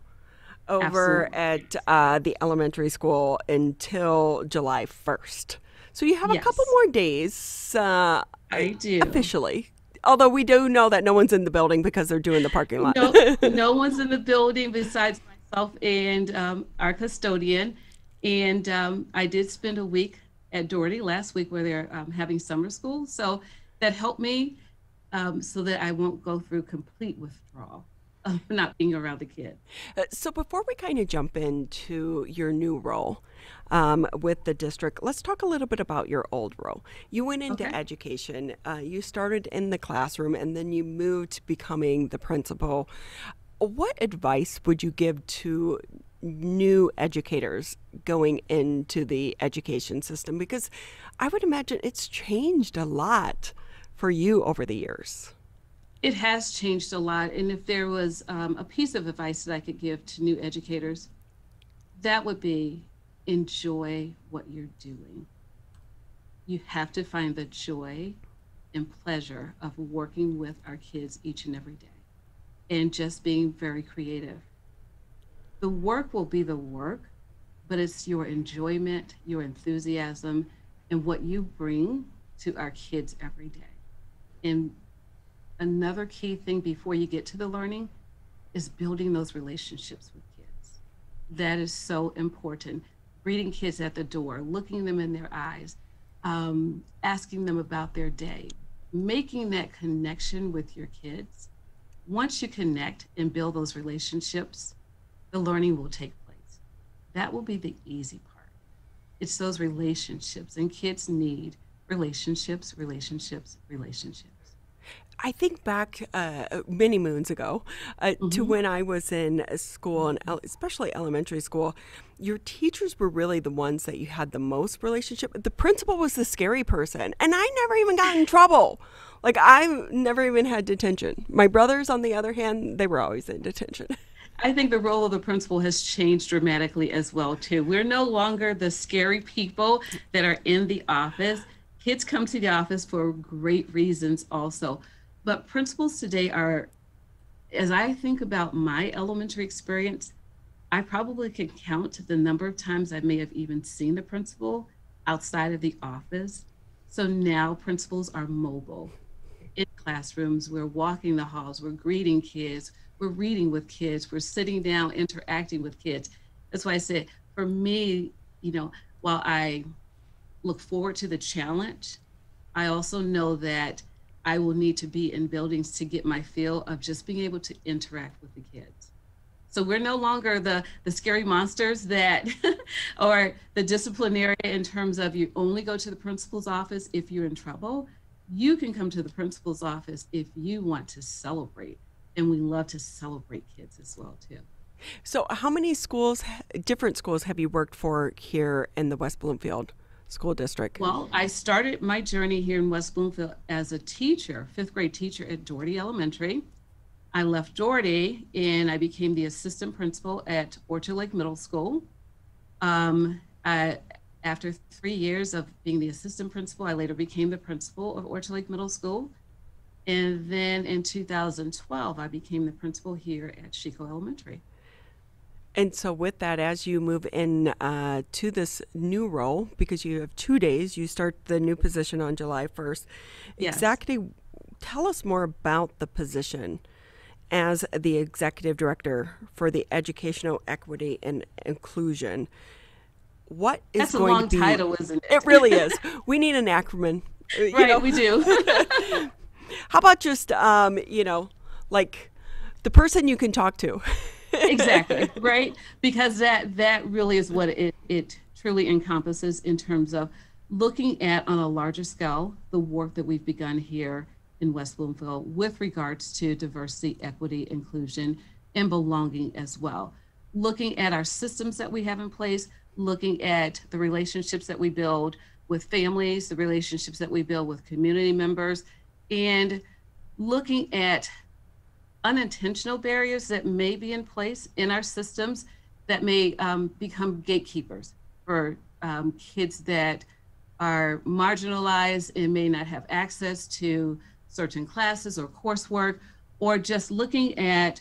over at the elementary school until July 1st. So you have a couple more days I do. Officially. Although we do know that no one's in the building because they're doing the parking lot. No one's in the building besides myself and our custodian. And I did spend a week at Doherty last week where they're having summer school. So that helped me. So that I won't go through complete withdrawal of not being around the kid. So before we kind of jump into your new role with the district, let's talk a little bit about your old role. You went into education. You started in the classroom and then you moved to becoming the principal. What advice would you give to new educators going into the education system? Because I would imagine it's changed a lot for you over the years. It has changed a lot. And if there was a piece of advice that I could give to new educators, that would be enjoy what you're doing. You have to find the joy and pleasure of working with our kids each and every day and just being very creative. The work will be the work, but it's your enjoyment, your enthusiasm, and what you bring to our kids every day. And another key thing before you get to the learning is building those relationships with kids. That is so important. Greeting kids at the door, looking them in their eyes, asking them about their day, making that connection with your kids. Once you connect and build those relationships, the learning will take place. That will be the easy part. It's those relationships, and kids need relationships, relationships, relationships. I think back many moons ago to when I was in school, and especially elementary school, your teachers were really the ones that you had the most relationship. The principal was the scary person, and I never even got in trouble. Like, I never even had detention. My brothers, on the other hand, they were always in detention. I think the role of the principal has changed dramatically as well, too. We're no longer the scary people that are in the office. Kids come to the office for great reasons also. But principals today are, as I think about my elementary experience, I probably could count the number of times I may have even seen the principal outside of the office. So now principals are mobile in classrooms. We're walking the halls, we're greeting kids, we're reading with kids, we're sitting down, interacting with kids. That's why I said, for me, you know, while I look forward to the challenge, I also know that I will need to be in buildings to get my feel of just being able to interact with the kids. So we're no longer the scary monsters that, or the disciplinarian in terms of you only go to the principal's office if you're in trouble. You can come to the principal's office if you want to celebrate. And we love to celebrate kids as well, too. So how many schools, different schools, have you worked for here in the West Bloomfield School District? Well, I started my journey here in West Bloomfield as a teacher, 5th grade teacher at Doherty Elementary. I left Doherty and I became the assistant principal at Orchard Lake Middle School. After 3 years of being the assistant principal, I later became the principal of Orchard Lake Middle School. And then in 2012, I became the principal here at Chico Elementary. And so with that, as you move in to this new role, because you have 2 days, you start the new position on July 1st. Yes. Exactly. Tell us more about the position as the executive director for the Educational Equity and Inclusion. What is That's going a long to be, title, isn't it? It really is. We need an acronym. Right, we do. How about just, like the person you can talk to? Exactly, right? Because that really is what it truly encompasses in terms of looking at, on a larger scale, the work that we've begun here in West Bloomfield with regards to diversity, equity, inclusion, and belonging as well. Looking at our systems that we have in place, looking at the relationships that we build with families, the relationships that we build with community members, and looking at unintentional barriers that may be in place in our systems that may become gatekeepers for kids that are marginalized and may not have access to certain classes or coursework, or just looking at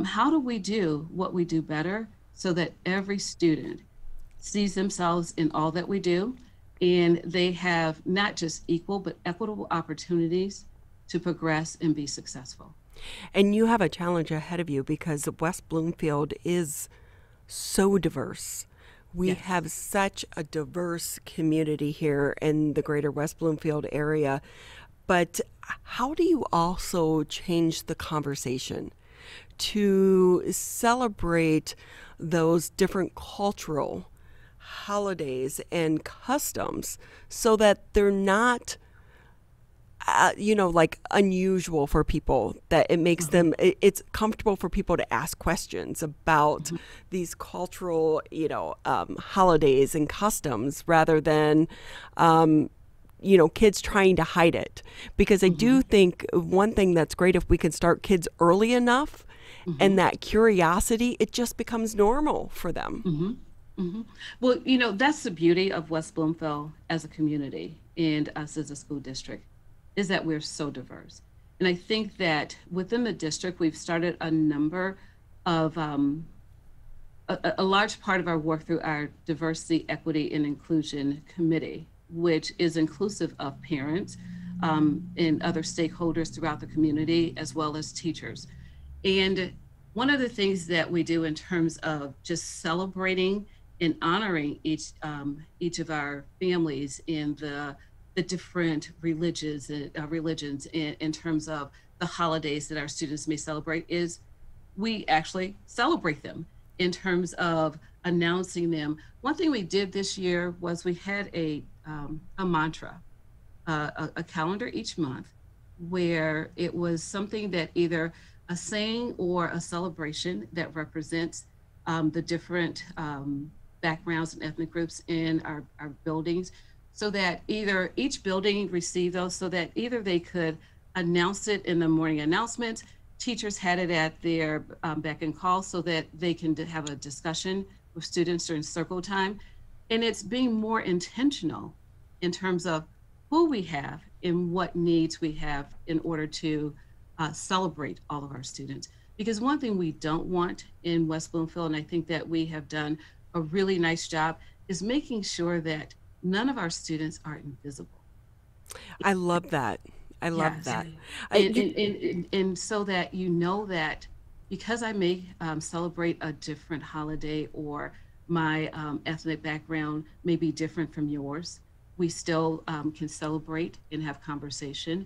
how do we do what we do better so that every student sees themselves in all that we do, and they have not just equal but equitable opportunities to progress and be successful. And you have a challenge ahead of you because West Bloomfield is so diverse. We Yes. have such a diverse community here in the greater West Bloomfield area. But how do you also change the conversation to celebrate those different cultural holidays and customs so that they're not like unusual for people, that it makes them, it's comfortable for people to ask questions about these cultural, holidays and customs rather than, kids trying to hide it. Because I do think one thing that's great, if we can start kids early enough and that curiosity, it just becomes normal for them. Well, that's the beauty of West Bloomfield as a community and us as a school district, is that we're so diverse. And I think that within the district, we've started a number of, a large part of our work through our Diversity, Equity, and Inclusion Committee, which is inclusive of parents and other stakeholders throughout the community, as well as teachers. And one of the things that we do in terms of just celebrating and honoring each of our families in the different religions in terms of the holidays that our students may celebrate is we actually celebrate them in terms of announcing them. One thing we did this year was we had a mantra, a calendar each month, where it was something that either a saying or a celebration that represents the different backgrounds and ethnic groups in our buildings, so that either each building received those, so that either they could announce it in the morning announcements, teachers had it at their beck and call so that they can have a discussion with students during circle time. And it's being more intentional in terms of who we have and what needs we have in order to celebrate all of our students. Because one thing we don't want in West Bloomfield, and I think that we have done a really nice job, is making sure that none of our students are invisible. I love that. I love Yes. that. And so that you know that because I may celebrate a different holiday, or my ethnic background may be different from yours, we still can celebrate and have conversation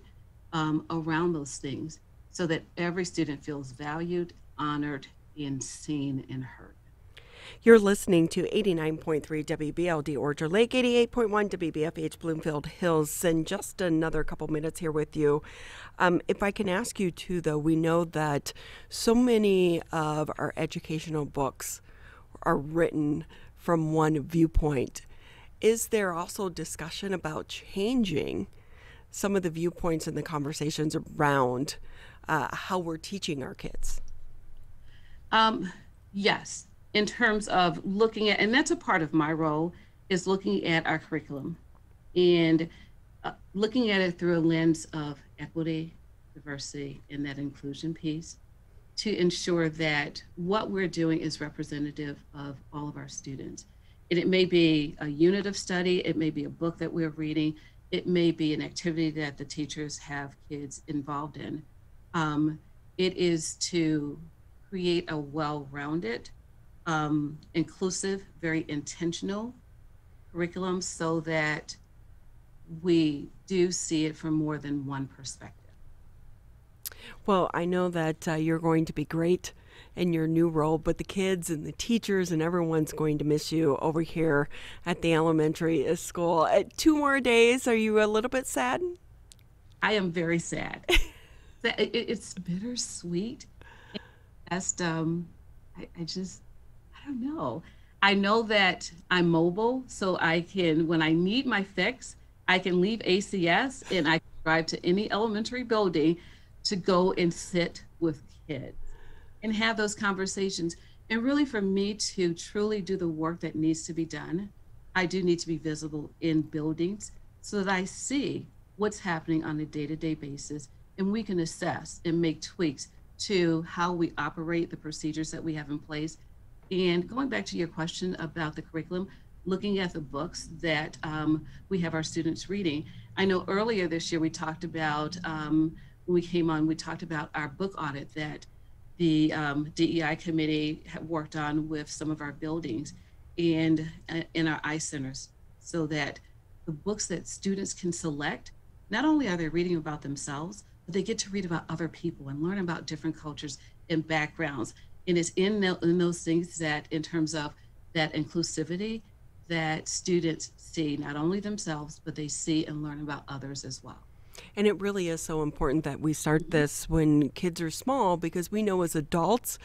around those things so that every student feels valued, honored, and seen and heard. You're listening to 89.3 WBLD Orchard Lake, 88.1 WBFH Bloomfield Hills, and just another couple minutes here with you. If I can ask you too, though, we know that so many of our educational books are written from one viewpoint. Is there also discussion about changing some of the viewpoints and the conversations around how we're teaching our kids? Yes. In terms of looking at, and that's a part of my role, is looking at our curriculum and looking at it through a lens of equity, diversity, and that inclusion piece to ensure that what we're doing is representative of all of our students. And it may be a unit of study, it may be a book that we're reading, it may be an activity that the teachers have kids involved in. It is to create a well-rounded, inclusive, very intentional curriculum so that we do see it from more than one perspective. Well, I know that you're going to be great in your new role, but the kids and the teachers and everyone's going to miss you over here at the elementary school. 2 more days. Are you a little bit sad? I am very sad. It's bittersweet. I don't know. I know that I'm mobile, so I can, when I need my fix, I can leave ACS and I can drive to any elementary building to go and sit with kids and have those conversations. And really for me to truly do the work that needs to be done, I do need to be visible in buildings so that I see what's happening on a day-to-day basis, and we can assess and make tweaks to how we operate the procedures that we have in place. And going back to your question about the curriculum, looking at the books that we have our students reading. I know earlier this year we talked about, when we came on, we talked about our book audit that the DEI committee had worked on with some of our buildings and in our eye centers, so that the books that students can select, not only are they reading about themselves, but they get to read about other people and learn about different cultures and backgrounds. And it's in those things that, in terms of that inclusivity, that students see not only themselves, but they see and learn about others as well. And it really is so important that we start this when kids are small, because we know as adults,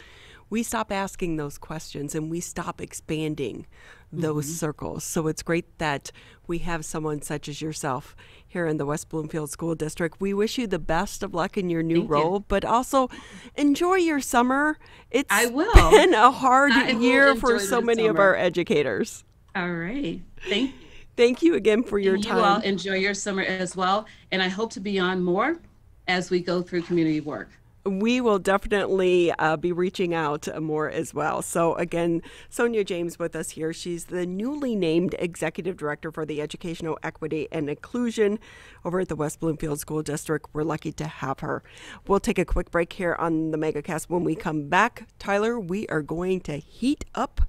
we stop asking those questions and we stop expanding those circles. So it's great that we have someone such as yourself here in the West Bloomfield School District. We wish you the best of luck in your new role, but also enjoy your summer. It's been a hard year for so many of our educators. All right. Thank you. Thank you again for your time. You all enjoy your summer as well. And I hope to be on more as we go through community work. We will definitely be reaching out more as well. So again, Sonia James with us here. She's the newly named Executive Director for the Educational Equity and Inclusion over at the West Bloomfield School District. We're lucky to have her. We'll take a quick break here on the Megacast. When we come back, Tyler, we are going to heat up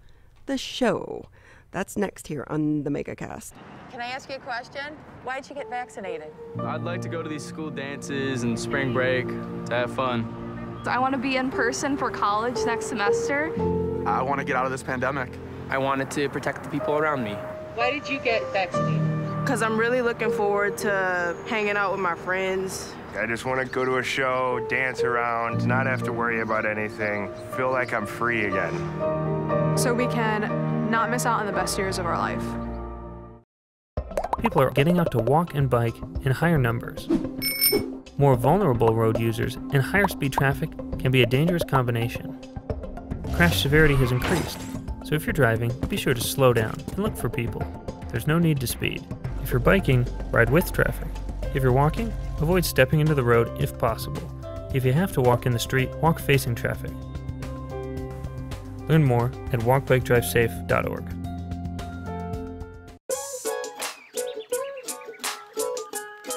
the show. That's next here on the Megacast. Can I ask you a question? Why'd you get vaccinated? I'd like to go to these school dances and spring break to have fun. I want to be in person for college next semester. I want to get out of this pandemic. I wanted to protect the people around me. Why did you get vaccinated? Because I'm really looking forward to hanging out with my friends. I just want to go to a show, dance around, not have to worry about anything, feel like I'm free again. So we can not miss out on the best years of our life. People are getting out to walk and bike in higher numbers. More vulnerable road users and higher speed traffic can be a dangerous combination. Crash severity has increased, so if you're driving, be sure to slow down and look for people. There's no need to speed. If you're biking, ride with traffic. If you're walking, avoid stepping into the road if possible. If you have to walk in the street, walk facing traffic. Learn more at walkbikedrivesafe.org.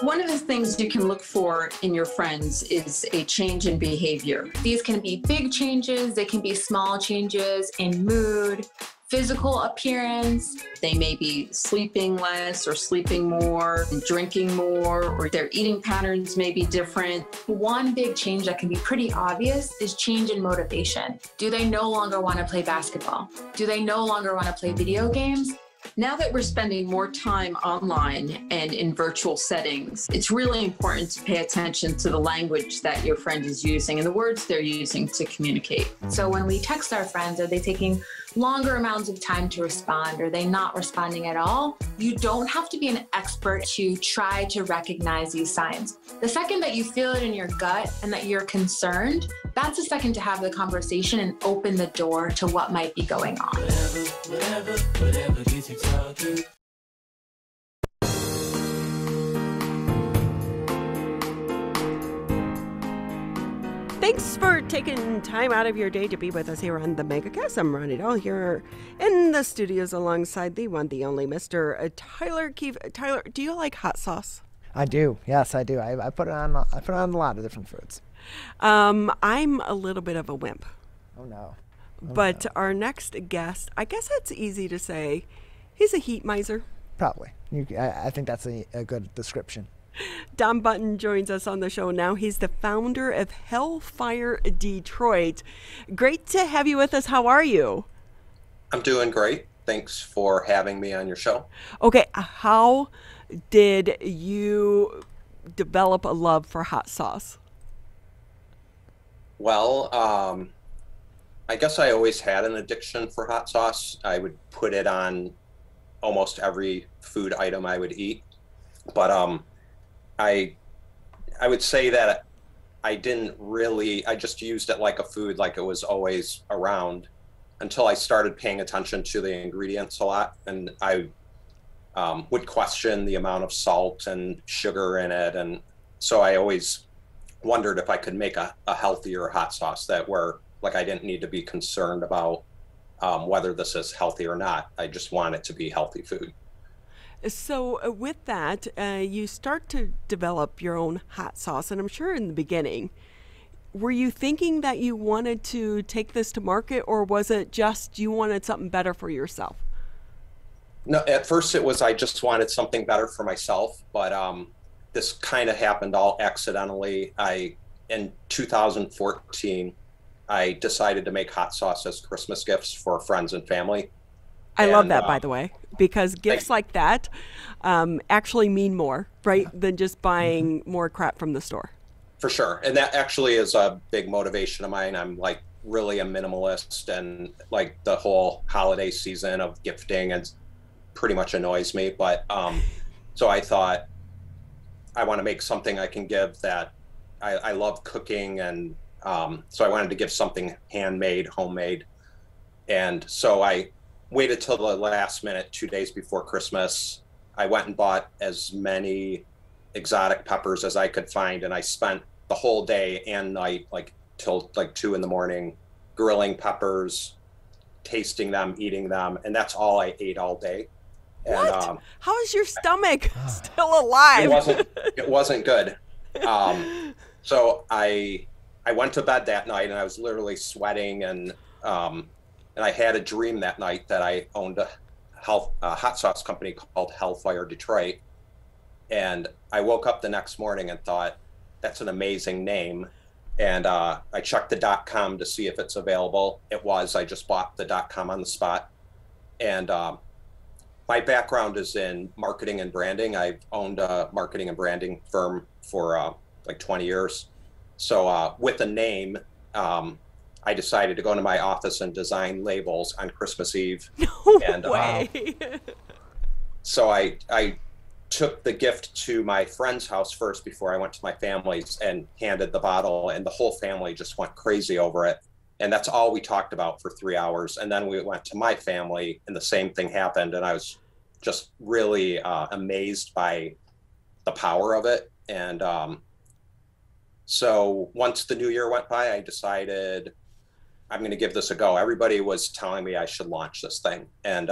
One of the things you can look for in your friends is a change in behavior. These can be big changes, they can be small changes in mood, physical appearance. They may be sleeping less or sleeping more, drinking more, or their eating patterns may be different. One big change that can be pretty obvious is change in motivation. Do they no longer want to play basketball? Do they no longer want to play video games? Now that we're spending more time online and in virtual settings, it's really important to pay attention to the language that your friend is using and the words they're using to communicate. So when we text our friends, are they taking longer amounts of time to respond? Are they not responding at all? You don't have to be an expert to try to recognize these signs. The second that you feel it in your gut and that you're concerned, that's the second to have the conversation and open the door to what might be going on. Whatever gets you talking. Thanks for taking time out of your day to be with us here on the Megacast. I'm Ronnie Dahl here in the studios alongside the one, the only Mr. Tyler Keefe. Tyler, do you like hot sauce? I do. Yes, I do. I put it on. I put it on a lot of different foods. I'm a little bit of a wimp. Oh no. But our next guest, I guess it's easy to say, he's a heat miser. Probably. I think that's a good description. Don Button joins us on the show now. He's the founder of Hellfire Detroit. Great to have you with us. How are you? I'm doing great. Thanks for having me on your show. Okay, how did you develop a love for hot sauce? Well, I guess I always had an addiction for hot sauce. I would put it on almost every food item I would eat. But I would say that I just used it like a food, like it was always around, until I started paying attention to the ingredients a lot. And I would question the amount of salt and sugar in it. And so I always wondered if I could make a healthier hot sauce that I didn't need to be concerned about whether this is healthy or not. I just want it to be healthy food. So with that, you start to develop your own hot sauce, and I'm sure in the beginning, were you thinking that you wanted to take this to market, or was it just you wanted something better for yourself? No, at first it was I just wanted something better for myself, but this kind of happened all accidentally. In 2014, I decided to make hot sauce as Christmas gifts for friends and family. I love that, by the way, because gifts like that actually mean more, right, than just buying more crap from the store. For sure. And that actually is a big motivation of mine. I'm really a minimalist, and the whole holiday season of gifting and pretty much annoys me. But so I thought I want to make something I can give that I love cooking. And so I wanted to give something handmade, homemade. And so I waited till the last minute, 2 days before Christmas. I went and bought as many exotic peppers as I could find, and I spent the whole day and night, till 2 a.m, grilling peppers, tasting them, eating them, and that's all I ate all day. What? And how is your stomach still alive? It wasn't good. So I went to bed that night, and I was literally sweating, and I had a dream that night that I owned a hot sauce company called Hellfire Detroit. And I woke up the next morning and thought, that's an amazing name. And I checked the .com to see if it's available. It was. I just bought the .com on the spot. And my background is in marketing and branding. I've owned a marketing and branding firm for 20 years. So with a name, I decided to go into my office and design labels on Christmas Eve. No way. So I took the gift to my friend's house first before I went to my family's and handed the bottle, and the whole family just went crazy over it. And that's all we talked about for 3 hours. And then we went to my family and the same thing happened. And I was just really amazed by the power of it. And so once the new year went by, I decided I'm going to give this a go. Everybody was telling me I should launch this thing. And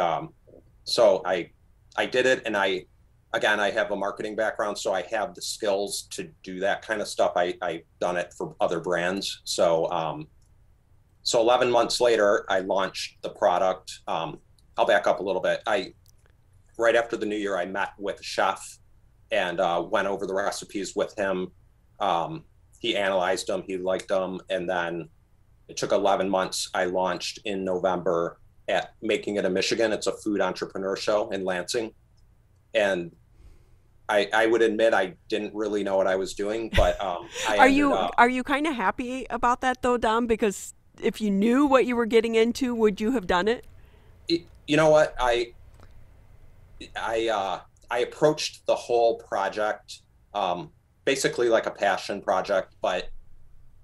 so I did it, and I again, I have a marketing background, so I have the skills to do that kind of stuff. I've done it for other brands. So, so 11 months later, I launched the product. I'll back up a little bit. Right after the new year, I met with a chef and went over the recipes with him. He analyzed them, he liked them, and then it took 11 months. I launched in November at Making It in Michigan. It's a food entrepreneur show in Lansing. And I would admit I didn't really know what I was doing, but Are you kind of happy about that though, Dom? Because if you knew what you were getting into, would you have done it? You know what? I approached the whole project basically like a passion project, but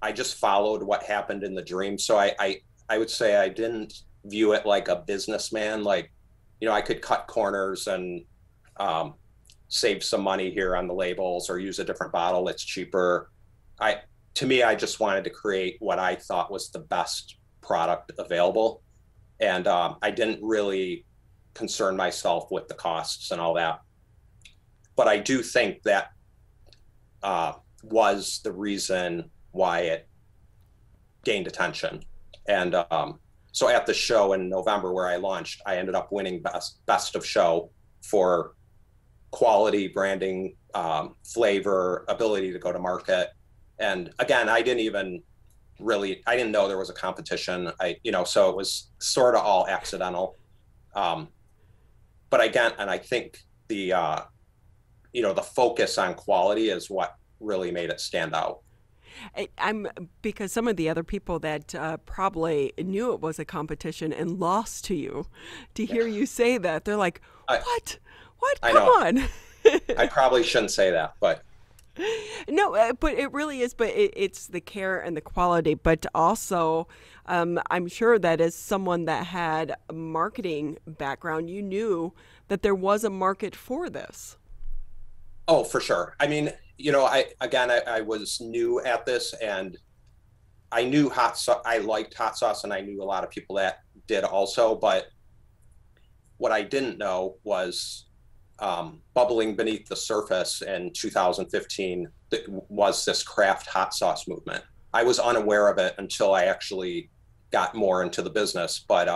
I just followed what happened in the dream. So I would say I didn't view it like a businessman. Like, you know, I could cut corners and save some money here on the labels or use a different bottle. It's cheaper. To me, I just wanted to create what I thought was the best product available. And I didn't really concern myself with the costs and all that. But I do think that was the reason why it gained attention. And so at the show in November where I launched, I ended up winning best of show for quality, branding, flavor, ability to go to market. And again, I didn't know there was a competition. So it was sort of all accidental. But again, and I think the focus on quality is what really made it stand out. Because some of the other people that probably knew it was a competition and lost to you, to hear you say that, they're like, what? Come on. I probably shouldn't say that, but. No, but it really is. But it's the care and the quality. But also, I'm sure that as someone that had a marketing background, you knew that there was a market for this. Oh, for sure. I mean, I was new at this, and I knew hot sauce. I liked hot sauce, and I knew a lot of people that did also. But what I didn't know was bubbling beneath the surface in 2015 was this craft hot sauce movement. I was unaware of it until I actually got more into the business. But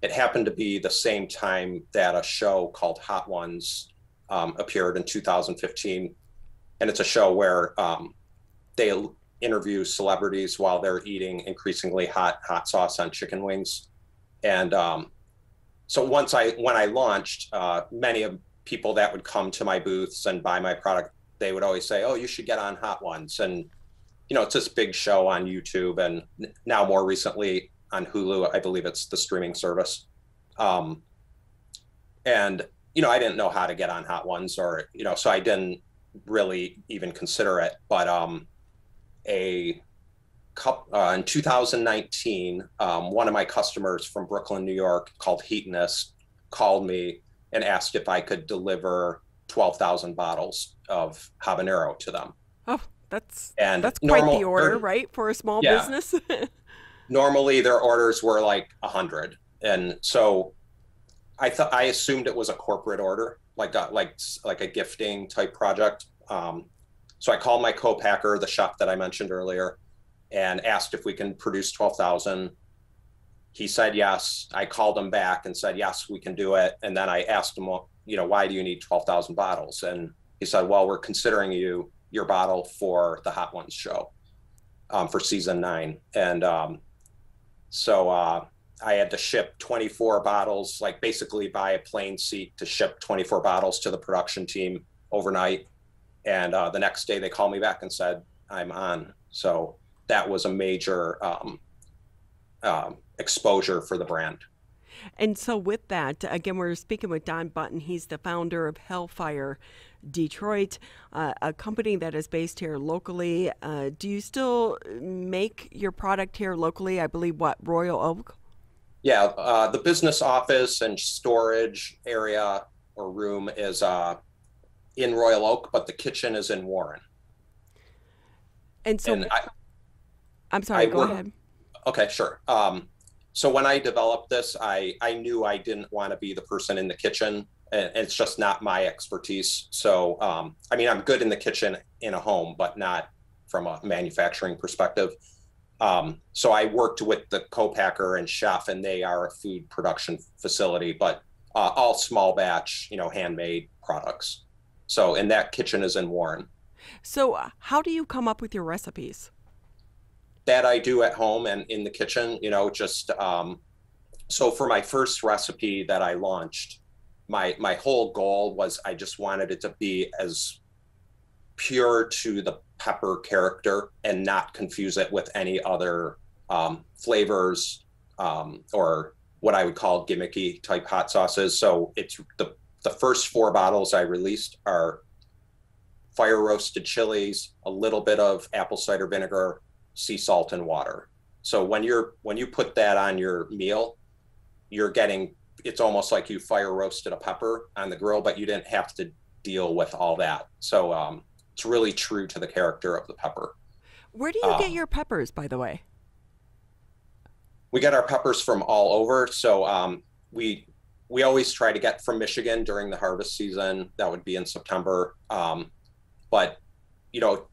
it happened to be the same time that a show called Hot Ones appeared in 2015. And it's a show where they interview celebrities while they're eating increasingly hot sauce on chicken wings. And so when I launched, many of people that would come to my booths and buy my product, they would always say, "Oh, you should get on Hot Ones." And, it's this big show on YouTube, and now more recently on Hulu, I believe it's the streaming service. And, I didn't know how to get on Hot Ones or, so I didn't really even consider it. But in 2019, one of my customers from Brooklyn, New York, called Heatonist, called me and asked if I could deliver 12,000 bottles of habanero to them. Oh, that's quite the order, right, for a small business? Normally their orders were like 100. And so I assumed it was a corporate order, like a gifting type project. So I called my co-packer, the chef that I mentioned earlier, and asked if we can produce 12,000. He said yes. I called him back and said, yes, we can do it. And then I asked him, why do you need 12,000 bottles? And he said, well, we're considering your bottle for the Hot Ones show for season 9. And so I had to ship 24 bottles, like basically buy a plane seat to ship 24 bottles to the production team overnight. And the next day they called me back and said, I'm on. So that was a major exposure for the brand. And so with that, again, we're speaking with Don Button. He's the founder of Hellfire Detroit, a company that is based here locally. Do you still make your product here locally? I believe, Royal Oak? Yeah, the business office and storage area or room is in Royal Oak, but the kitchen is in Warren. And so, I'm sorry, go ahead. Okay, sure. So when I developed this, I knew I didn't want to be the person in the kitchen and it's just not my expertise. So, I mean, I'm good in the kitchen in a home, but not from a manufacturing perspective. So I worked with the co-packer and chef, and they are a food production facility, but all small batch, handmade products. So, and that kitchen is in Warren. So how do you come up with your recipes? That I do at home and in the kitchen, so for my first recipe that I launched, my whole goal was I just wanted it to be as pure to the pepper character and not confuse it with any other flavors or what I would call gimmicky type hot sauces. So it's the first 4 bottles I released are fire roasted chilies, a little bit of apple cider vinegar, sea salt, and water. So when you put that on your meal, it's almost like you fire roasted a pepper on the grill, but you didn't have to deal with all that. So it's really true to the character of the pepper. Where do you get your peppers, by the way? We get our peppers from all over. So we always try to get from Michigan during the harvest season. That would be in September. But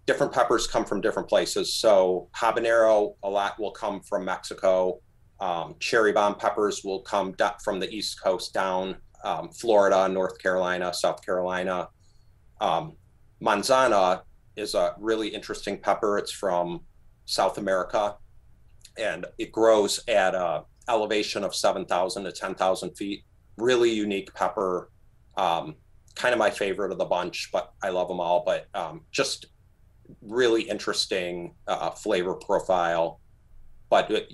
different peppers come from different places. So habanero, a lot will come from Mexico. Cherry bomb peppers will come from the East Coast down, Florida, North Carolina, South Carolina. Manzana is a really interesting pepper. It's from South America, and it grows at an elevation of 7,000 to 10,000 feet. Really unique pepper. Kind of my favorite of the bunch, but I love them all. But just really interesting flavor profile. But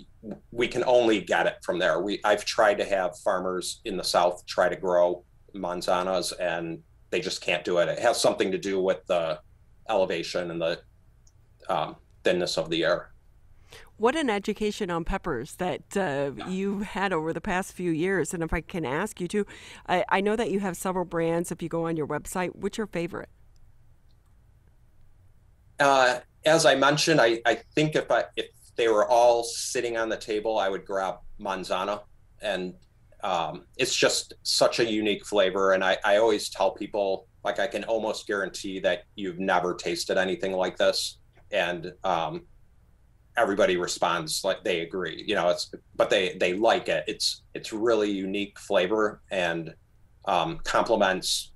we can only get it from there. I've tried to have farmers in the South try to grow manzanas, and they just can't do it. It has something to do with the elevation and the thinness of the air. What an education on peppers that you've had over the past few years. And if I can ask you to, I know that you have several brands. If you go on your website, what's your favorite? As I mentioned, I think if they were all sitting on the table, I would grab Manzana. And it's just such a unique flavor. And I always tell people, like, I can almost guarantee that you've never tasted anything like this. And everybody responds like they agree, but they like it. It's really unique flavor and complements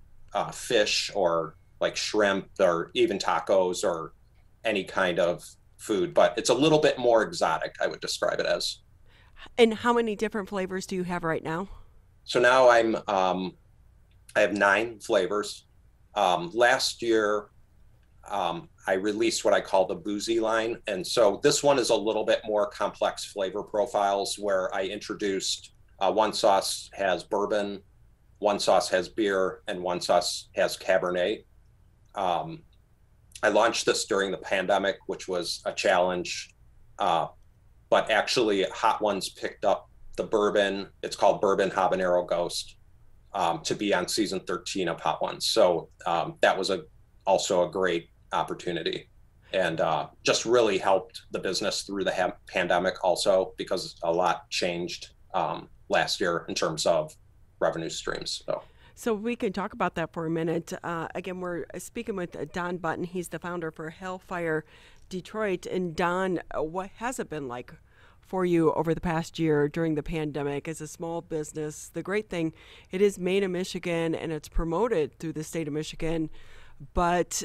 fish or like shrimp or even tacos or any kind of food, but it's a little bit more exotic, I would describe it as. And how many different flavors do you have right now? So now I have 9 flavors. Last year, I released what I call the boozy line. And so this one is a little bit more complex flavor profiles, where I introduced one sauce has bourbon, one sauce has beer, and one sauce has Cabernet. I launched this during the pandemic, which was a challenge. But actually Hot Ones picked up the bourbon. It's called Bourbon Habanero Ghost, to be on season 13 of Hot Ones. So that was also a great opportunity, and just really helped the business through the pandemic also, because a lot changed last year in terms of revenue streams. So we can talk about that for a minute. Again, we're speaking with Don Button. He's the founder for Hellfire Detroit. And Don, what has it been like for you over the past year during the pandemic as a small business? The great thing, it is made in Michigan and it's promoted through the state of Michigan, but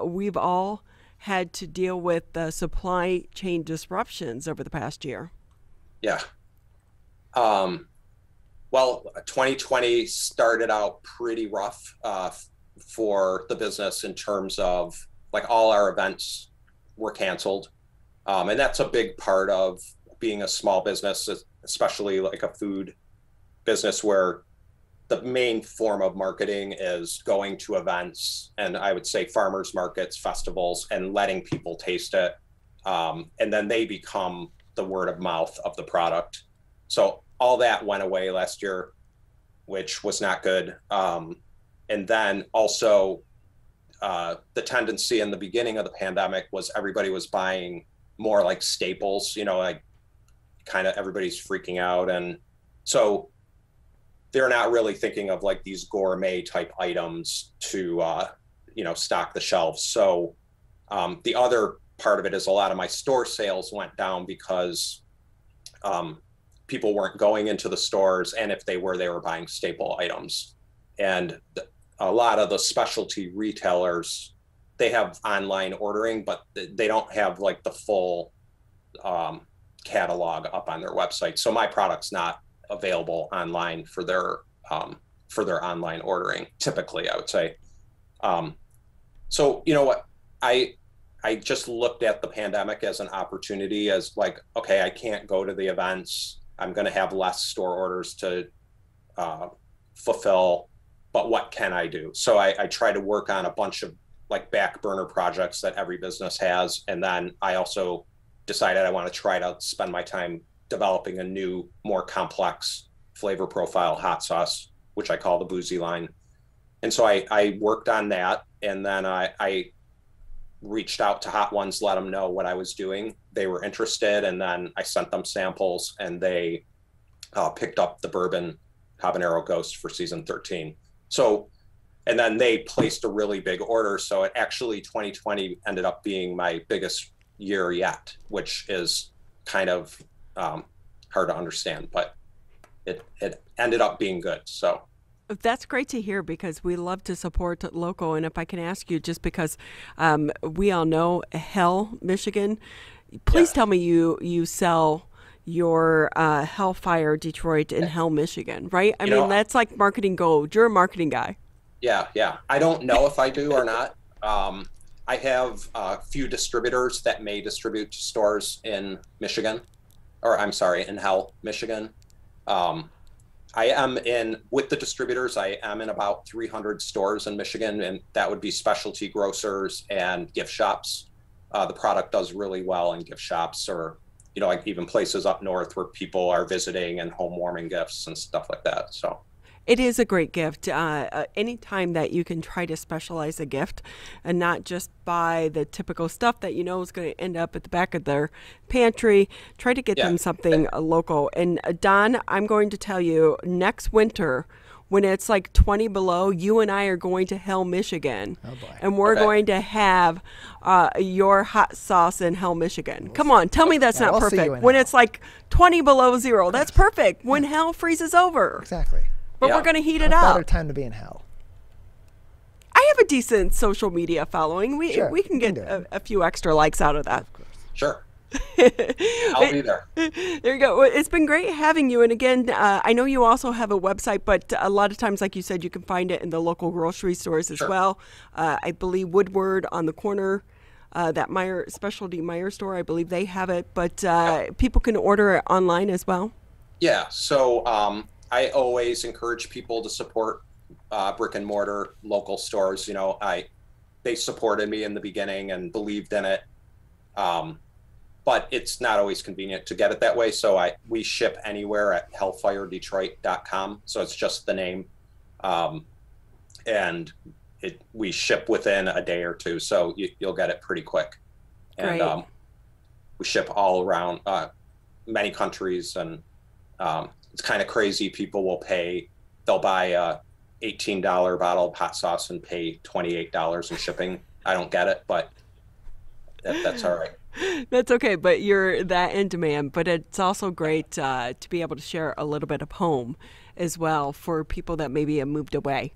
we've all had to deal with supply chain disruptions over the past year. Yeah. Well, 2020 started out pretty rough for the business in terms of, like, all our events were canceled. And that's a big part of being a small business, especially like a food business, where the main form of marketing is going to events, and I would say farmers markets, festivals, and letting people taste it. And then they become the word of mouth of the product. So all that went away last year, which was not good. And then also the tendency in the beginning of the pandemic was everybody was buying more like staples, like kind of everybody's freaking out. And so they're not really thinking of like these gourmet type items to, stock the shelves. So the other part of it is a lot of my store sales went down because people weren't going into the stores, and if they were buying staple items. And a lot of the specialty retailers, they have online ordering, but they don't have like the full catalog up on their website. So my product's not available online for their online ordering, typically, I would say. So you know what, I just looked at the pandemic as an opportunity, as like, okay, I can't go to the events. I'm going to have less store orders to fulfill, but what can I do? So I try to work on a bunch of like back burner projects that every business has. And then I also decided I want to try to spend my time developing a new, more complex flavor profile hot sauce, which I call the Boozy line. And so I worked on that. And then I reached out to Hot Ones, let them know what I was doing. They were interested. And then I sent them samples, and they picked up the bourbon habanero ghost for season 13. So, and then they placed a really big order. So it actually, 2020 ended up being my biggest year yet, which is kind of hard to understand, but it ended up being good. So that's great to hear, because we love to support local. And if I can ask you, just because we all know Hell, Michigan, please tell me you sell your Hellfire Detroit in Hell, Michigan, right? I mean, that's like marketing gold. You're a marketing guy. Yeah. I don't know if I do or not. I have a few distributors that may distribute to stores in Michigan, or I'm sorry, in Hell, Michigan. I am with the distributors, I am in about 300 stores in Michigan, and that would be specialty grocers and gift shops. The product does really well in gift shops, or, like even places up north where people are visiting, and home warming gifts and stuff like that. So it is a great gift. Anytime that you can try to specialize a gift and not just buy the typical stuff that is going to end up at the back of their pantry, try to get them something local. And Don, I'm going to tell you, next winter, when it's like 20 below, you and I are going to Hell, Michigan. Oh boy. And we're going to have your hot sauce in Hell, Michigan. Come on, tell me that's not perfect. When it's like 20 below zero, that's perfect. When Hell freezes over. Exactly. But we're going to heat it up. up. Better time to be in Hell. I have a decent social media following. We can get a few extra likes out of that. Sure. I'll be there. There you go. Well, it's been great having you. And again, I know you also have a website, but a lot of times, like you said, you can find it in the local grocery stores as well. I believe Woodward on the corner, that specialty Meyer store, I believe they have it, but people can order it online as well. Yeah. So I always encourage people to support brick and mortar local stores. They supported me in the beginning and believed in it. But it's not always convenient to get it that way. So we ship anywhere at hellfiredetroit.com. So it's just the name. And we ship within a day or two. So you'll get it pretty quick. And we ship all around many countries. And it's kind of crazy. People they'll buy a $18 bottle of hot sauce and pay $28 in shipping. I don't get it, but that's all right. That's okay, but you're that in demand. But it's also great to be able to share a little bit of home as well for people that maybe have moved away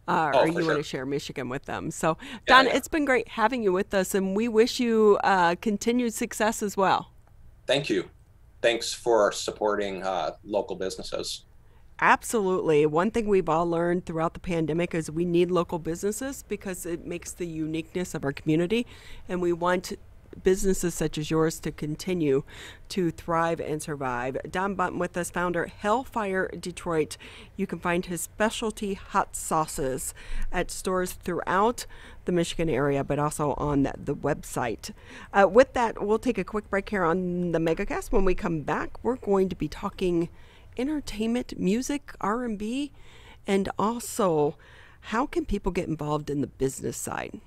or you want to share Michigan with them. So, Don, it's been great having you with us, and we wish you continued success as well. Thank you. Thanks for supporting local businesses. Absolutely. One thing we've all learned throughout the pandemic is we need local businesses because it makes the uniqueness of our community, and we want businesses such as yours to continue to thrive and survive. Don Bunton with us, founder Hellfire Detroit. You can find his specialty hot sauces at stores throughout the Michigan area, but also on the website. With that, we'll take a quick break here on the Megacast. When we come back, we're going to be talking entertainment, music, R&B, and also how can people get involved in the business side.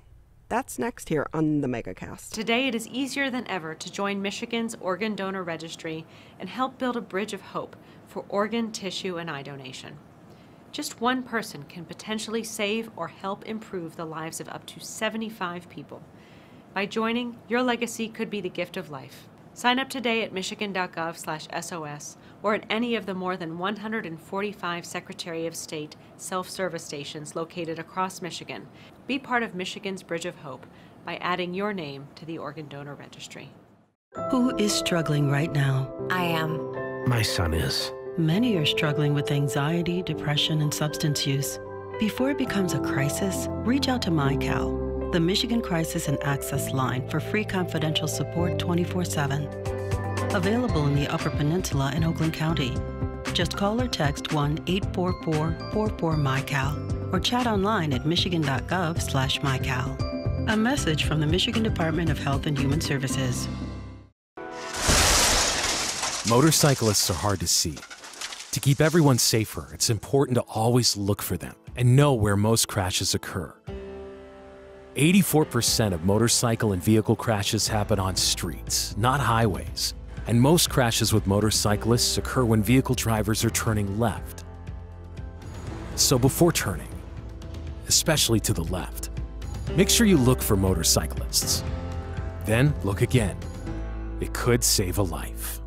That's next here on the Megacast. Today it is easier than ever to join Michigan's Organ Donor Registry and help build a bridge of hope for organ, tissue, and eye donation. Just one person can potentially save or help improve the lives of up to 75 people. By joining, your legacy could be the gift of life. Sign up today at michigan.gov/SOS or at any of the more than 145 Secretary of State self-service stations located across Michigan. Be part of Michigan's Bridge of Hope by adding your name to the Organ Donor Registry. Who is struggling right now? I am. My son is. Many are struggling with anxiety, depression, and substance use. Before it becomes a crisis, reach out to MyCal, the Michigan Crisis and Access Line for free confidential support 24/7. Available in the Upper Peninsula and Oakland County. Just call or text 1-844-44-MyCal or chat online at michigan.gov/MyCal. A message from the Michigan Department of Health and Human Services. Motorcyclists are hard to see. To keep everyone safer, it's important to always look for them and know where most crashes occur. 84% of motorcycle and vehicle crashes happen on streets, not highways. And most crashes with motorcyclists occur when vehicle drivers are turning left. So before turning, especially to the left, make sure you look for motorcyclists. Then look again. It could save a life.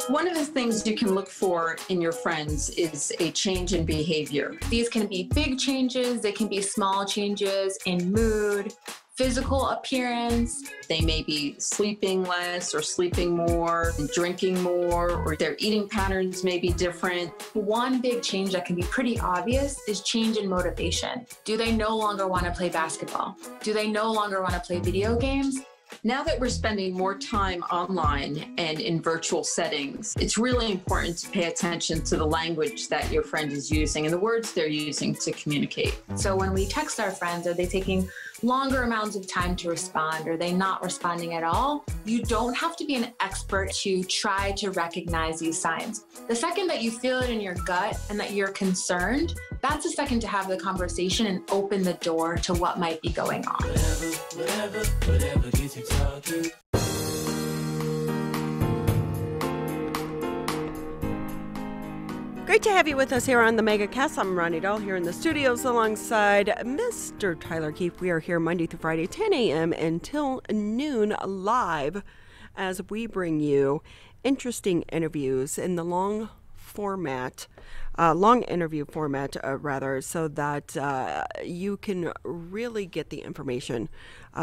One of the things you can look for in your friends is a change in behavior. These can be big changes, they can be small changes in mood, physical appearance. They may be sleeping less or sleeping more, drinking more, or their eating patterns may be different. One big change that can be pretty obvious is change in motivation. Do they no longer want to play basketball? Do they no longer want to play video games? Now that we're spending more time online and in virtual settings, it's really important to pay attention to the language that your friend is using and the words they're using to communicate. So when we text our friends, are they taking longer amounts of time to respond? Are they not responding at all? You don't have to be an expert to try to recognize these signs. The second that you feel it in your gut and that you're concerned, that's a second to have the conversation and open the door to what might be going on. Whatever gets you talking. Great to have you with us here on the Megacast. I'm Ronnie Dahl here in the studios alongside Mr. Tyler Keefe. We are here Monday through Friday, 10 a.m. until noon live as we bring you interesting interviews in the long interview format, so that you can really get the information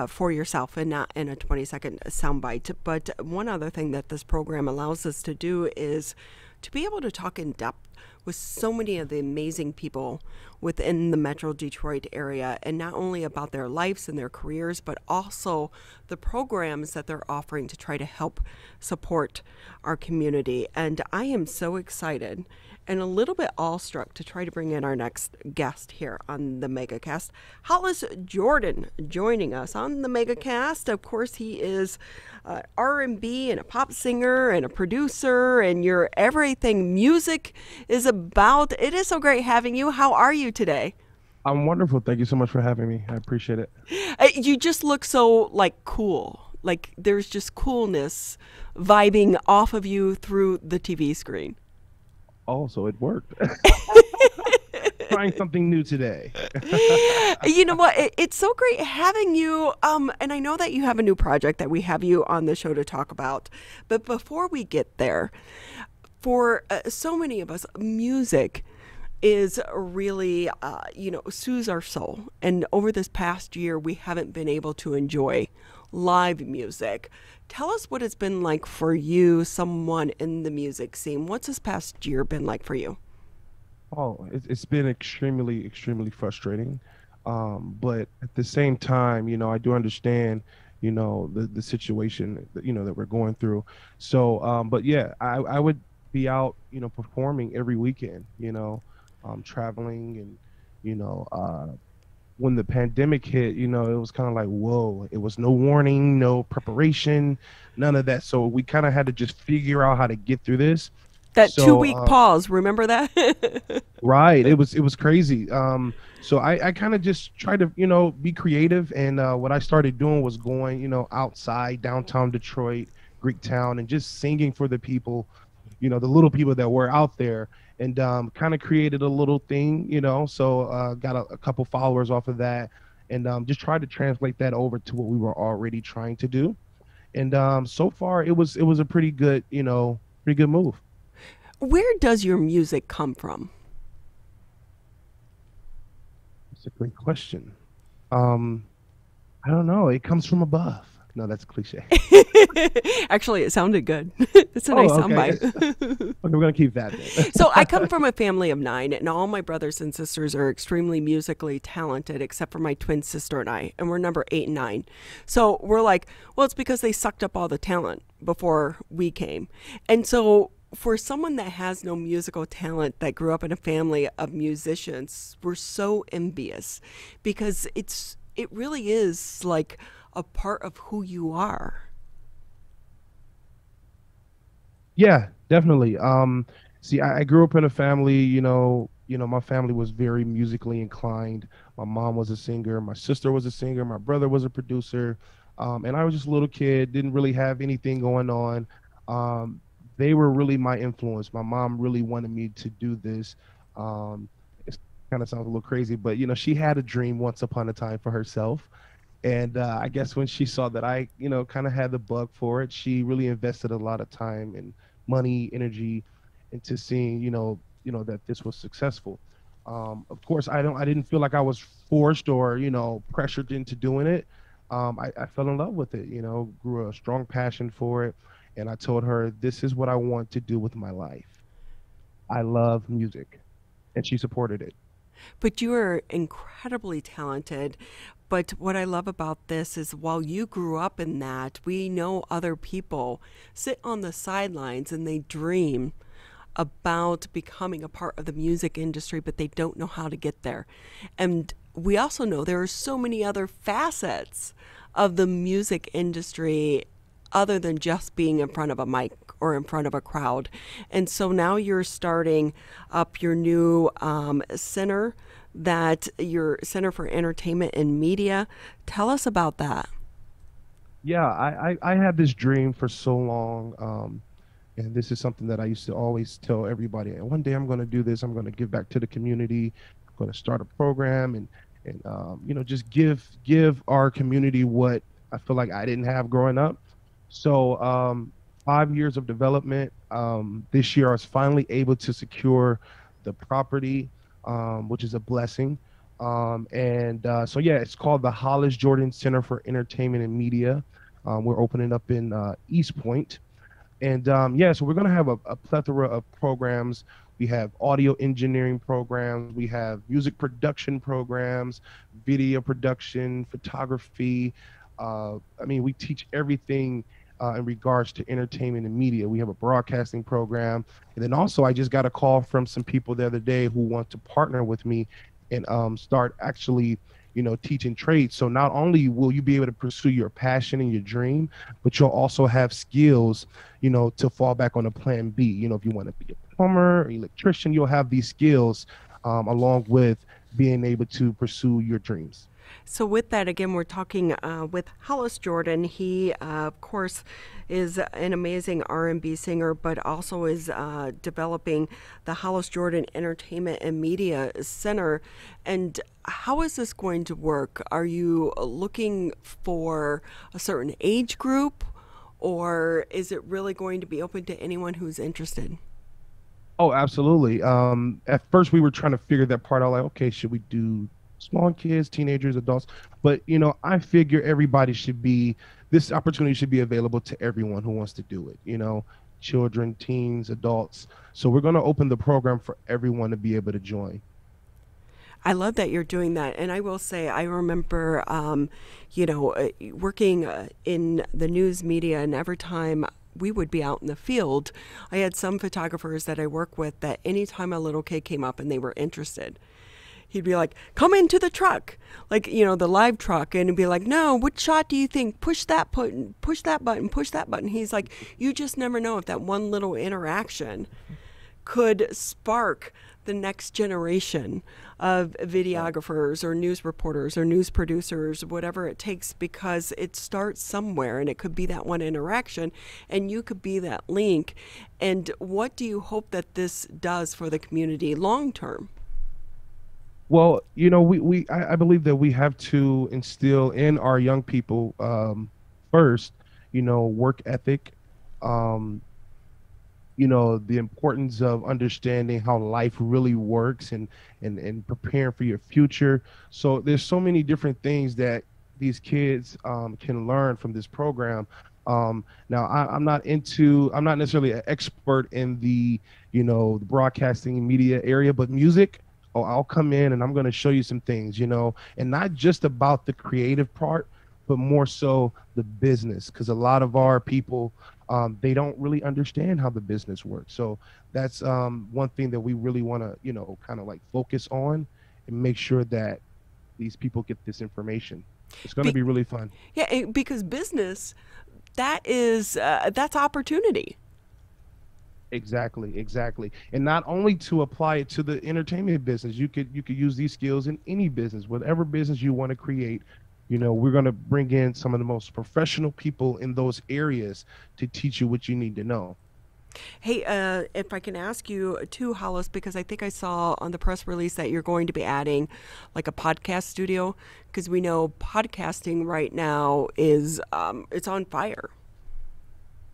for yourself and not in a 20-second soundbite. But one other thing that this program allows us to do is to be able to talk in depth with so many of the amazing people within the Metro Detroit area, and not only about their lives and their careers, but also the programs that they're offering to try to help support our community. And I am so excited and a little bit awestruck to try to bring in our next guest here on the Megacast. Hollis Jordan joining us on the Megacast. Of course, he is R&B and a pop singer and a producer, and your everything music is about. It is so great having you. How are you today? I'm wonderful. Thank you so much for having me. I appreciate it. You just look so cool. Like there's just coolness vibing off of you through the TV screen. Oh, so it worked. Trying something new today. You know what? It's so great having you. And I know that you have a new project that we have you on the show to talk about. But before we get there, for so many of us, music is really, soothes our soul. And over this past year, we haven't been able to enjoy live music. Tell us what it's been like for you, someone in the music scene. What's this past year been like for you? Oh, it's been extremely, extremely frustrating. But at the same time, I do understand, the situation, that we're going through. So, but yeah, I would be out, performing every weekend, traveling and, when the pandemic hit, it was kind of like, whoa, it was no warning, no preparation, none of that. So we kind of had to just figure out how to get through this. That 2-week pause, remember that? Right. It was crazy. So I kind of just tried to, be creative. And what I started doing was going, outside downtown Detroit, Greektown and just singing for the people, you know, the little people that were out there, and kind of created a little thing, you know, so got a couple followers off of that, and just tried to translate that over to what we were already trying to do. And so far it was a pretty good, you know, pretty good move. Where does your music come from? That's a great question. I don't know. It comes from above. No, that's cliche. Actually, it sounded good. It's a nice soundbite. Okay, we're going to keep that then. So I come from a family of 9, and all my brothers and sisters are extremely musically talented, except for my twin sister and I, and we're number 8 and 9. So we're like, well, it's because they sucked up all the talent before we came. And so for someone that has no musical talent, that grew up in a family of musicians, we're so envious, because it really is like a part of who you are. Yeah, definitely. See, I grew up in a family, you know, my family was very musically inclined. My mom was a singer, my sister was a singer, my brother was a producer, and I was just a little kid, didn't really have anything going on. They were really my influence. My mom really wanted me to do this. It kind of sounds a little crazy, but, you know, she had a dream once upon a time for herself. And I guess when she saw that I, you know, kind of had the bug for it, she really invested a lot of time and money, energy into seeing, you know, that this was successful. Of course, I didn't feel like I was forced or, you know, pressured into doing it. I fell in love with it, you know, grew a strong passion for it. And I told her, this is what I want to do with my life. I love music. And she supported it. But you are incredibly talented. But what I love about this is, while you grew up in that, we know other people sit on the sidelines and they dream about becoming a part of the music industry, but they don't know how to get there. And we also know there are so many other facets of the music industry other than just being in front of a mic or in front of a crowd. And so now you're starting up your new center, your Center for Entertainment and Media. Tell us about that. Yeah, I had this dream for so long. And this is something that I used to always tell everybody. And one day I'm going to do this. I'm going to give back to the community. I'm going to start a program and you know, just give our community what I feel like I didn't have growing up. So 5 years of development. This year I was finally able to secure the property, which is a blessing. So yeah, it's called the Hollis Jordan Center for Entertainment and Media. We're opening up in East Point. And yeah, so we're going to have a plethora of programs. We have audio engineering programs. We have music production programs, video production, photography. I mean, we teach everything in regards to entertainment and media. We have a broadcasting program. And then also, I just got a call from some people the other day who want to partner with me and start actually, you know, teaching trades. So not only will you be able to pursue your passion and your dream, but you'll also have skills, you know, to fall back on a plan B. You know, if you want to be a plumber or electrician, you'll have these skills along with being able to pursue your dreams. So with that, again, we're talking with Hollis Jordan. He, of course, is an amazing R&B singer, but also is developing the Hollis Jordan Entertainment and Media Center. And how is this going to work? Are you looking for a certain age group, or is it really going to be open to anyone who's interested? Oh, absolutely. At first, we were trying to figure that part out. Like, okay, should we do small kids, teenagers, adults? But, you know, I figure this opportunity should be available to everyone who wants to do it, you know, children, teens, adults. So we're going to open the program for everyone to be able to join. I love that you're doing that. And I will say, I remember, you know, working in the news media, and every time we would be out in the field, I had some photographers that I work with that anytime a little kid came up and they were interested, he'd be like, come into the truck, like, you know, the live truck, and he'd be like, no, what shot do you think? Push that button, push that button, push that button. He's like, you just never know if that one little interaction could spark the next generation of videographers or news reporters or news producers, whatever it takes, because it starts somewhere, and it could be that one interaction, and you could be that link. And what do you hope that this does for the community long term? Well, I believe that we have to instill in our young people first, work ethic, the importance of understanding how life really works and preparing for your future. So there's so many different things that these kids can learn from this program. Now I'm not necessarily an expert in the broadcasting and media area, but music, I'll come in and I'm going to show you some things, and not just about the creative part, but more so the business, because a lot of our people, they don't really understand how the business works. So that's one thing that we really want to, kind of like focus on and make sure that these people get this information. It's going to be really fun. Yeah, because business, that's opportunity. Exactly. And not only to apply it to the entertainment business, you could use these skills in any business, whatever business you want to create. We're going to bring in some of the most professional people in those areas to teach you what you need to know. Hey, if I can ask you too, Hollis, because I think I saw on the press release that you're going to be adding like a podcast studio, because we know podcasting right now is it's on fire.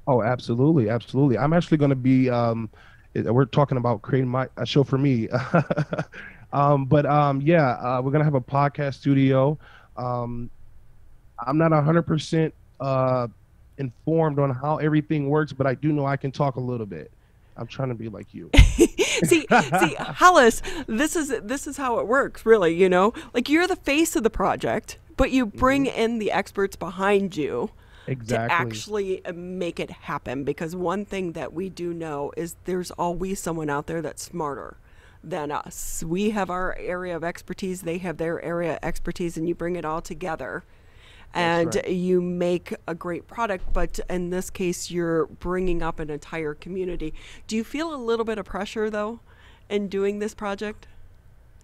Oh, absolutely. I'm actually going to be, we're talking about creating a show for me. We're going to have a podcast studio. I'm not 100% informed on how everything works, but I do know I can talk a little bit. I'm trying to be like you. see, Hollis, this is how it works, really. Like, you're the face of the project, but you bring in the experts behind you. Exactly. To actually make it happen, because one thing that we do know is there's always someone out there that's smarter than us. We have our area of expertise, they have their area of expertise, and you bring it all together and you make a great product. But in this case, you're bringing up an entire community. Do you feel a little bit of pressure, though, in doing this project?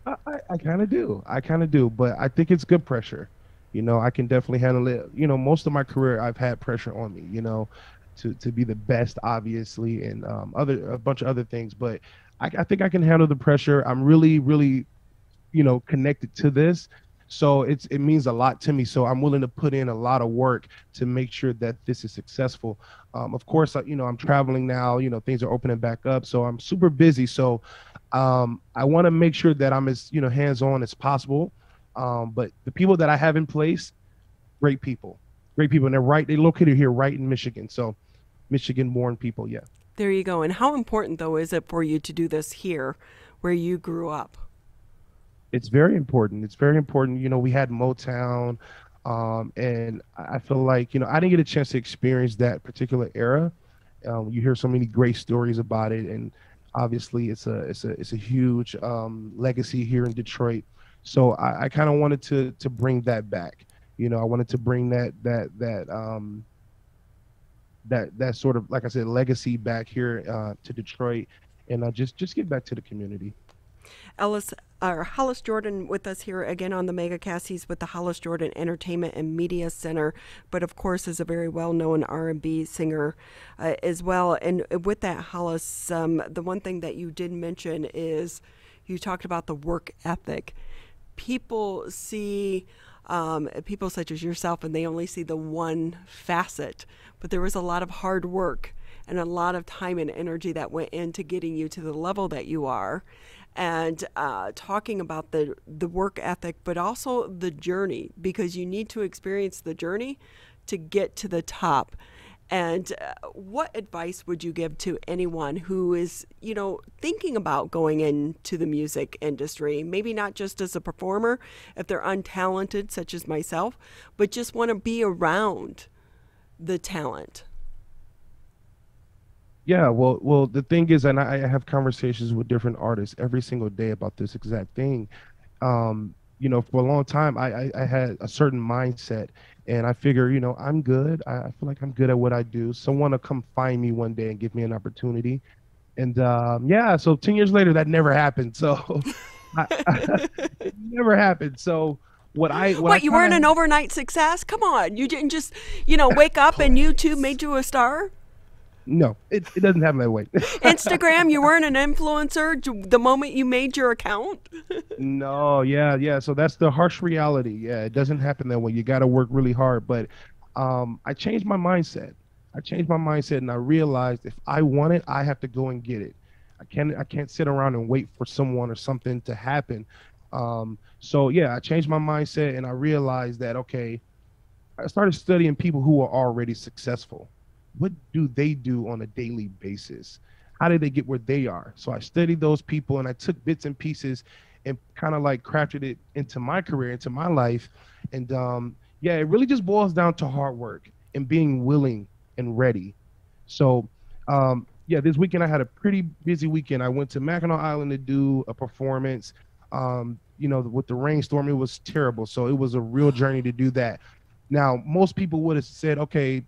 I kind of do, but I think it's good pressure. I can definitely handle it. Most of my career, I've had pressure on me, to be the best, obviously, and a bunch of other things. But I think I can handle the pressure. I'm really, really, connected to this. So it means a lot to me. So I'm willing to put in a lot of work to make sure that this is successful. Of course, I'm traveling now, things are opening back up. So I'm super busy. So I want to make sure that I'm as, hands-on as possible. But the people that I have in place, great people, and they're located here right in Michigan. So Michigan-born people, yeah. There you go. And how important, though, is it for you to do this here where you grew up? It's very important. We had Motown, and I feel like, I didn't get a chance to experience that particular era. You hear so many great stories about it, and obviously it's a huge legacy here in Detroit. So I kind of wanted to bring that back. I wanted to bring that sort of, like I said, legacy back here to Detroit, and just give back to the community. Hollis Jordan with us here again on the Megacast. He's with the Hollis Jordan Entertainment and Media Center, but of course is a very well-known R&B singer as well. And with that, Hollis, the one thing that you did mention is you talked about the work ethic. People see people such as yourself, and they only see the one facet, but there was a lot of hard work and a lot of time and energy that went into getting you to the level that you are. And talking about the work ethic, but also the journey, because you need to experience the journey to get to the top. And what advice would you give to anyone who is, thinking about going into the music industry, maybe not just as a performer, if they're untalented, such as myself, but just want to be around the talent? Yeah, well, the thing is, and I have conversations with different artists every single day about this exact thing. For a long time, I had a certain mindset, and I figure, I'm good. I feel like I'm good at what I do. Someone will come find me one day and give me an opportunity. And yeah, so 10 years later, that never happened. So it never happened. So what you weren't an overnight success? Come on, you didn't just wake up and YouTube made you a star? No, it doesn't happen that way. Instagram, you weren't an influencer the moment you made your account? No, yeah. So that's the harsh reality. Yeah, it doesn't happen that way. You got to work really hard. But I changed my mindset. And I realized if I want it, I have to go and get it. I can't sit around and wait for someone or something to happen. So yeah, I changed my mindset and I realized that, okay, I started studying people who are already successful. What do they do on a daily basis? How did they get where they are? So I studied those people and I took bits and pieces and kind of like crafted it into my career, into my life. And yeah, it really just boils down to hard work and being willing and ready. So yeah, this weekend I had a pretty busy weekend. I went to Mackinac Island to do a performance. With the rainstorm, it was terrible. So it was a real journey to do that. Now, most people would have said, okay,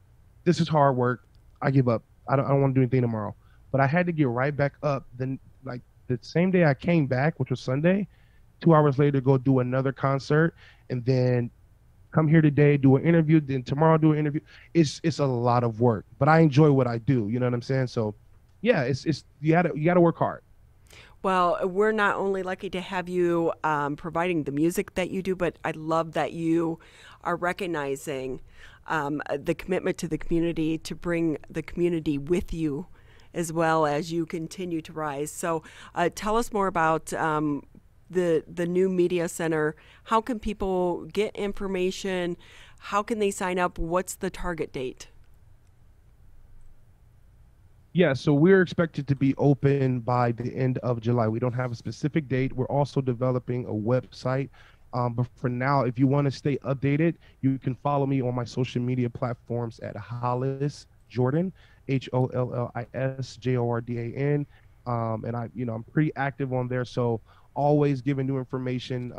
this is hard work. I give up. I don't want to do anything tomorrow. But I had to get right back up. Then, like the same day I came back, which was Sunday, 2 hours later, go do another concert, and then come here today, do an interview. Then tomorrow, do an interview. It's a lot of work, but I enjoy what I do. You know what I'm saying? So, yeah, it's you gotta work hard. Well, we're not only lucky to have you providing the music that you do, but I love that you are recognizing the commitment to the community, to bring the community with you as well as you continue to rise. So tell us more about the new media center. How can people get information? How can they sign up? What's the target date? Yeah, so we're expected to be open by the end of July. We don't have a specific date. We're also developing a website. But for now, if you want to stay updated, you can follow me on my social media platforms at Hollis Jordan, HOLLIS JORDAN. And I'm pretty active on there. So always giving new information.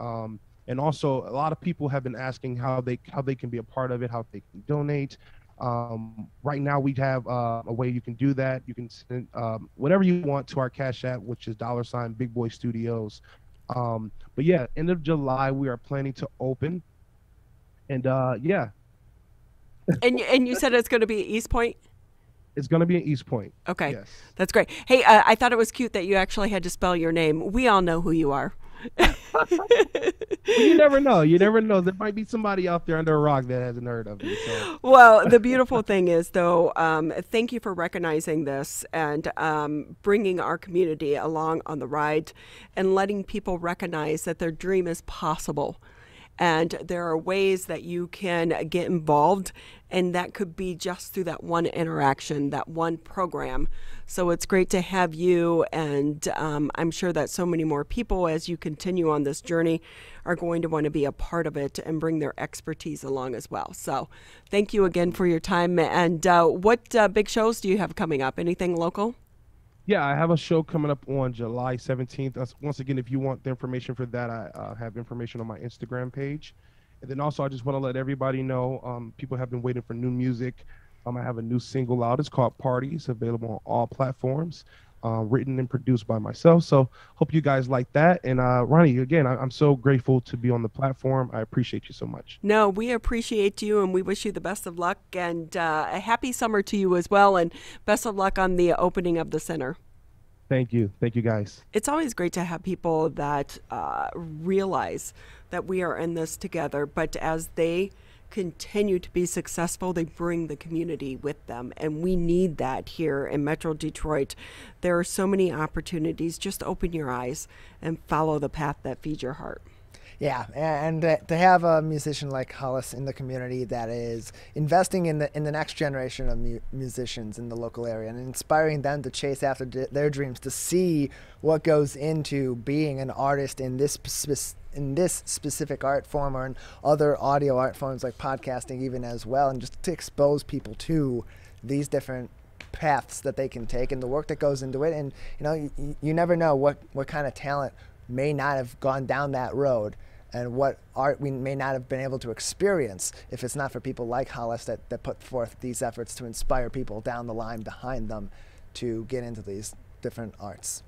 And also a lot of people have been asking how they can be a part of it, how they can donate. Right now we have a way you can do that. You can send whatever you want to our Cash App, which is $ Big Boy Studios. But yeah, end of July we are planning to open, and yeah. And you said it's going to be East Point? It's going to be in East Point. Okay, yes. That's great. Hey, I thought it was cute that you actually had to spell your name. We all know who you are. Well, you never know. You never know. There might be somebody out there under a rock that hasn't heard of me. So. Well, the beautiful thing is, though, thank you for recognizing this and bringing our community along on the ride and letting people recognize that their dream is possible. And there are ways that you can get involved, and that could be just through that one interaction, that one program. So it's great to have you, and I'm sure that so many more people, as you continue on this journey, are going to want to be a part of it and bring their expertise along as well. So thank you again for your time. And what big shows do you have coming up? Anything local? Yeah, I have a show coming up on July 17th. Once again, if you want the information for that, I have information on my Instagram page. And then also, I just want to let everybody know, people have been waiting for new music. I have a new single out. It's called Party. It's available on all platforms, written and produced by myself. So hope you guys like that. And Ronnie, again, I'm so grateful to be on the platform. I appreciate you so much. No, we appreciate you, and we wish you the best of luck, and a happy summer to you as well, and best of luck on the opening of the center. Thank you. Thank you, guys. It's always great to have people that realize that we are in this together, but as they continue to be successful, they bring the community with them, and we need that here in Metro Detroit. There are so many opportunities. Just open your eyes and follow the path that feeds your heart. Yeah, and to have a musician like Hollis in the community that is investing in the next generation of musicians in the local area and inspiring them to chase after their dreams, to see what goes into being an artist in this specific art form or in other audio art forms like podcasting even as well, and just to expose people to these different paths that they can take and the work that goes into it. And you never know what kind of talent may not have gone down that road, and what art we may not have been able to experience if it's not for people like Hollis that put forth these efforts to inspire people down the line behind them to get into these different arts.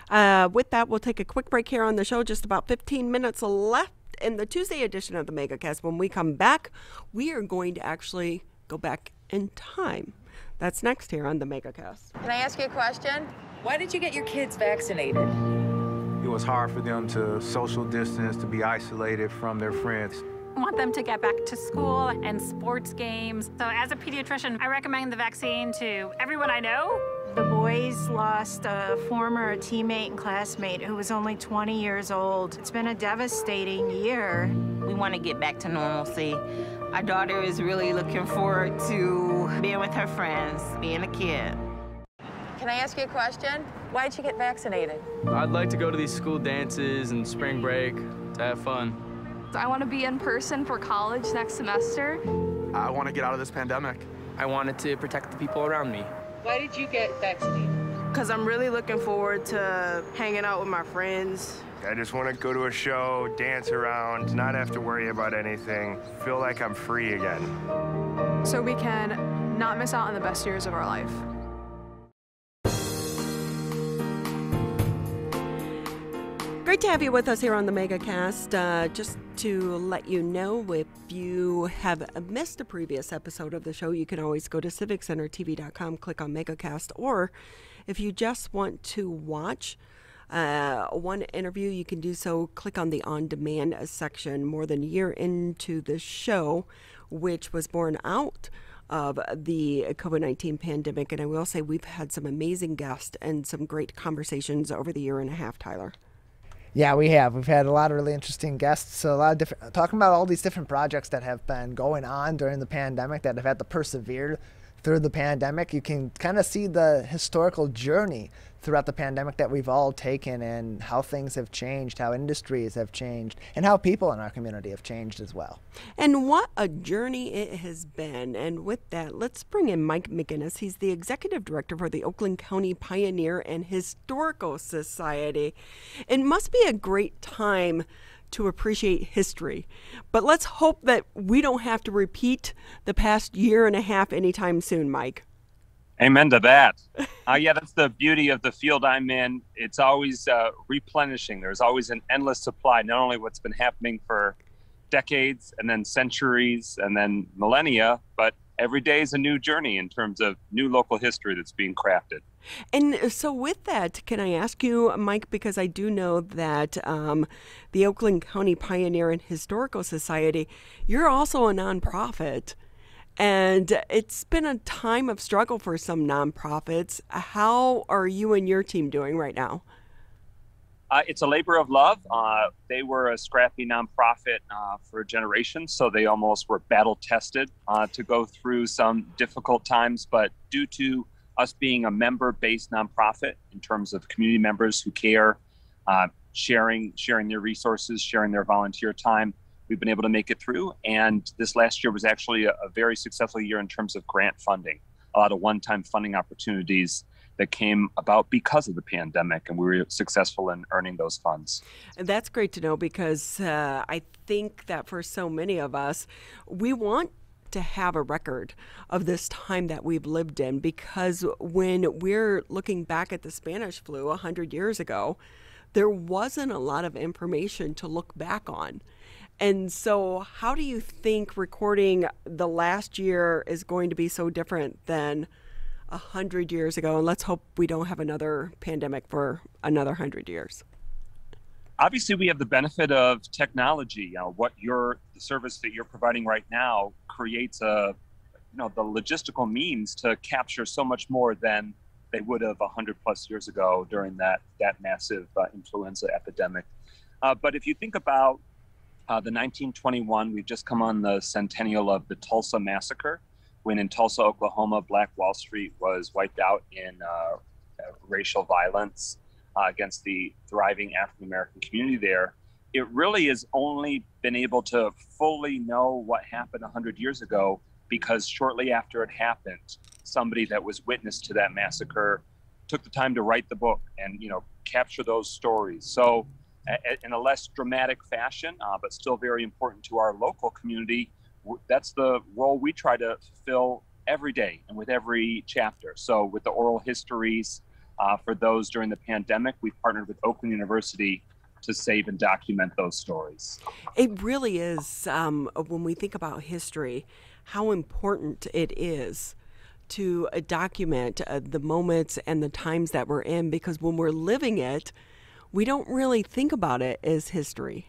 With that, we'll take a quick break here on the show. Just about 15 minutes left in the Tuesday edition of the Megacast. When we come back, we are going to actually go back in time. That's next here on the Megacast. Can I ask you a question? Why did you get your kids vaccinated? It was hard for them to social distance, to be isolated from their friends. I want them to get back to school and sports games. So as a pediatrician, I recommend the vaccine to everyone I know. The boys lost a former teammate and classmate who was only 20 years old. It's been a devastating year. We want to get back to normalcy. Our daughter is really looking forward to being with her friends, being a kid. Can I ask you a question? Why did you get vaccinated? I'd like to go to these school dances and spring break to have fun. I want to be in person for college next semester. I want to get out of this pandemic. I wanted to protect the people around me. Why did you get vaccinated? Because I'm really looking forward to hanging out with my friends. I just want to go to a show, dance around, not have to worry about anything, feel like I'm free again. So we can not miss out on the best years of our life. Great to have you with us here on the Megacast. Just to let you know, if you have missed a previous episode of the show, you can always go to civiccentertv.com, click on Megacast, or if you just want to watch one interview, you can do so. Click on the on-demand section. More than a year into the show, which was born out of the COVID-19 pandemic, and I will say we've had some amazing guests and some great conversations over the year and a half, Tyler. Yeah, we have. We've had a lot of really interesting guests. So a lot of different, talking about all these different projects that have been going on during the pandemic, that have had to persevere through the pandemic. You can kind of see the historical journey throughout the pandemic that we've all taken, and how things have changed, how industries have changed, and how people in our community have changed as well. And what a journey it has been. And with that, let's bring in Mike McGinnis. He's the executive director for the Oakland County Pioneer and Historical Society. It must be a great time to appreciate history, but let's hope that we don't have to repeat the past year and a half anytime soon, Mike. Amen to that. Yeah, that's the beauty of the field I'm in. It's always replenishing. There's always an endless supply, not only what's been happening for decades and then centuries and then millennia, but every day is a new journey in terms of new local history that's being crafted. And so with that, can I ask you, Mike, because I do know that the Oakland County Pioneer and Historical Society, you're also a nonprofit. And it's been a time of struggle for some nonprofits. How are you and your team doing right now? It's a labor of love. They were a scrappy nonprofit for generations, so they almost were battle tested to go through some difficult times. But due to us being a member-based nonprofit in terms of community members who care, sharing their resources, sharing their volunteer time, we've been able to make it through. And this last year was actually a very successful year in terms of grant funding, a lot of one-time funding opportunities that came about because of the pandemic, and we were successful in earning those funds. And that's great to know, because I think that for so many of us, we want to have a record of this time that we've lived in, because when we're looking back at the Spanish flu 100 years ago, there wasn't a lot of information to look back on. And so how do you think recording the last year is going to be so different than 100 years ago? And let's hope we don't have another pandemic for another 100 years. Obviously, we have the benefit of technology. The service that you're providing right now creates the logistical means to capture so much more than they would have 100 plus years ago during that massive influenza epidemic. But if you think about the 1921, we've just come on the centennial of the Tulsa Massacre, when in Tulsa, Oklahoma, Black Wall Street was wiped out in racial violence against the thriving African-American community there. It really has only been able to fully know what happened 100 years ago because shortly after it happened, somebody that was witness to that massacre took the time to write the book and, capture those stories. So in a less dramatic fashion, but still very important to our local community, that's the role we try to fulfill every day and with every chapter. So with the oral histories, for those during the pandemic. We've partnered with Oakland University to save and document those stories. It really is, when we think about history, how important it is to document the moments and the times that we're in, because when we're living it, we don't really think about it as history.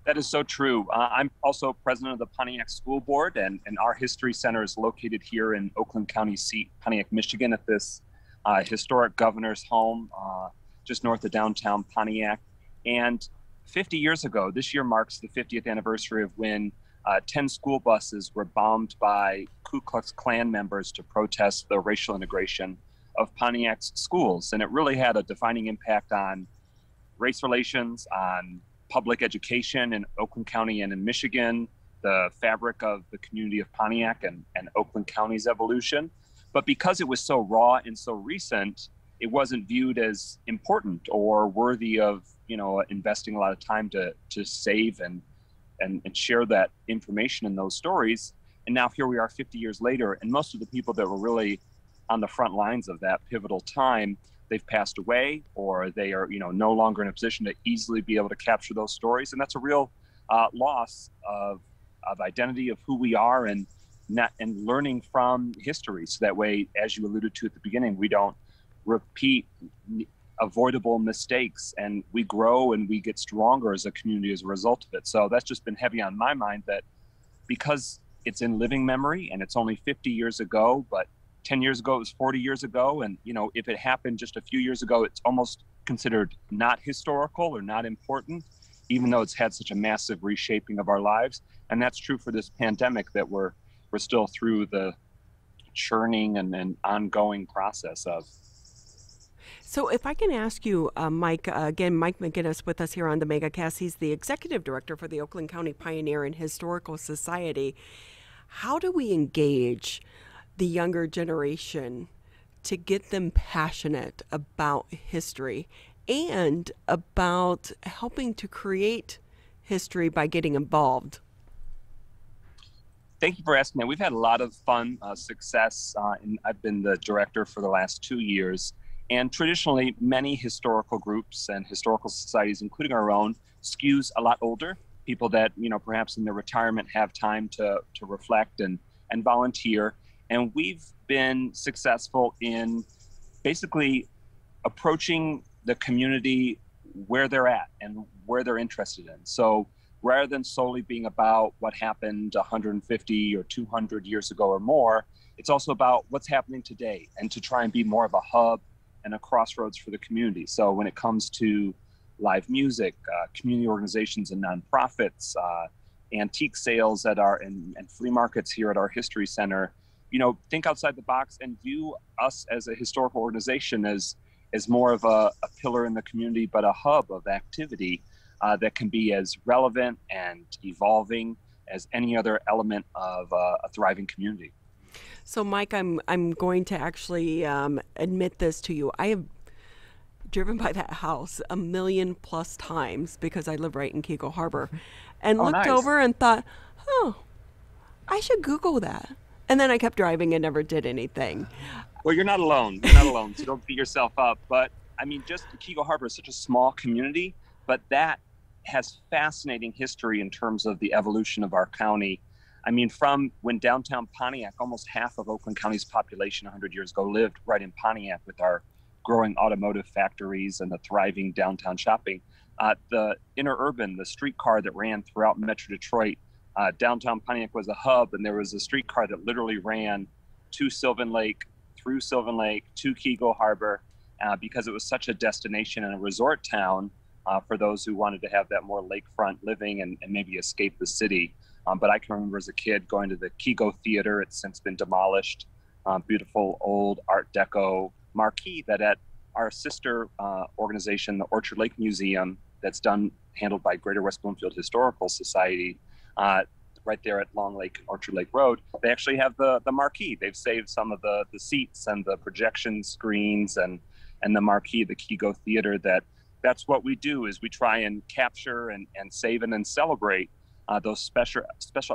That is so true. I'm also president of the Pontiac School Board, and our History Center is located here in Oakland County seat, Pontiac, Michigan, at this historic governor's home just north of downtown Pontiac. And 50 years ago, this year marks the 50th anniversary of when 10 school buses were bombed by Ku Klux Klan members to protest the racial integration of Pontiac's schools. And it really had a defining impact on race relations, on public education in Oakland County and in Michigan, the fabric of the community of Pontiac and Oakland County's evolution. But because it was so raw and so recent, it wasn't viewed as important or worthy of, investing a lot of time to save and share that information in those stories. And now here we are 50 years later, and most of the people that were really on the front lines of that pivotal time, they've passed away, or they are, no longer in a position to easily be able to capture those stories. And that's a real loss of identity of who we are and learning from history. So that way, as you alluded to at the beginning, we don't repeat avoidable mistakes, and we grow and we get stronger as a community as a result of it. So that's just been heavy on my mind, that because it's in living memory and it's only 50 years ago, but 10 years ago, it was 40 years ago. And, if it happened just a few years ago, it's almost considered not historical or not important, even though it's had such a massive reshaping of our lives. And that's true for this pandemic, that we're still through the churning and ongoing process of. So if I can ask you, Mike, again, Mike McGinnis with us here on the Megacast. He's the executive director for the Oakland County Pioneer and Historical Society. How do we engage the younger generation to get them passionate about history and about helping to create history by getting involved? Thank you for asking that. We've had a lot of fun, success, and I've been the director for the last 2 years. And traditionally, many historical groups and historical societies, including our own, skews a lot older, people that, perhaps in their retirement have time to reflect and volunteer. And we've been successful in basically approaching the community where they're at and where they're interested in. So rather than solely being about what happened 150 or 200 years ago or more, it's also about what's happening today, and to try and be more of a hub and a crossroads for the community. So when it comes to live music, community organizations and nonprofits, antique sales at our and flea markets here at our History Center, think outside the box and view us as a historical organization as more of a pillar in the community, but a hub of activity that can be as relevant and evolving as any other element of a thriving community. So, Mike, I'm going to actually admit this to you. I have driven by that house 1 million+ times because I live right in Keiko Harbor, and looked over and thought, I should Google that. And then I kept driving and never did anything. Well, you're not alone. You're not alone, so don't beat yourself up. But I mean, just Keiko Harbor is such a small community, but that has fascinating history in terms of the evolution of our county. I mean, from when downtown Pontiac, almost half of Oakland County's population 100 years ago lived right in Pontiac, with our growing automotive factories and the thriving downtown shopping. The interurban, the streetcar that ran throughout Metro Detroit, downtown Pontiac was a hub, and there was a streetcar that literally ran to Sylvan Lake, through Sylvan Lake, to Keiko Harbor, because it was such a destination and a resort town for those who wanted to have that more lakefront living and maybe escape the city. But I can remember as a kid going to the Keiko Theater. It's since been demolished. Beautiful old Art Deco marquee that at our sister organization, the Orchard Lake Museum, that's handled by Greater West Bloomfield Historical Society, right there at Long Lake and Orchard Lake Road, they actually have the marquee. They've saved some of the seats and the projection screens and the marquee, the Keiko Theater. That's what we do, is we try and capture and save and then celebrate those special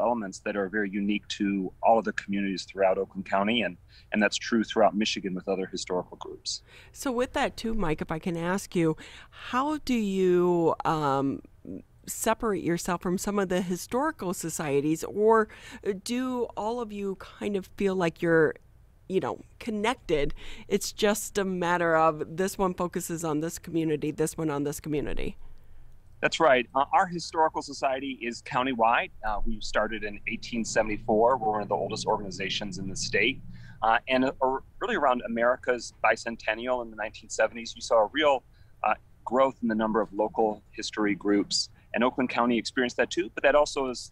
elements that are very unique to all of the communities throughout Oakland County, and that's true throughout Michigan with other historical groups. So with that too, Mike, if I can ask you, how do you separate yourself from some of the historical societies, or do all of you kind of feel like you're connected? It's just a matter of this one focuses on this community, this one on this community. That's right. Our historical society is countywide. We started in 1874. We're one of the oldest organizations in the state. And really around America's bicentennial in the 1970s, you saw a real growth in the number of local history groups. And Oakland County experienced that too, but that also is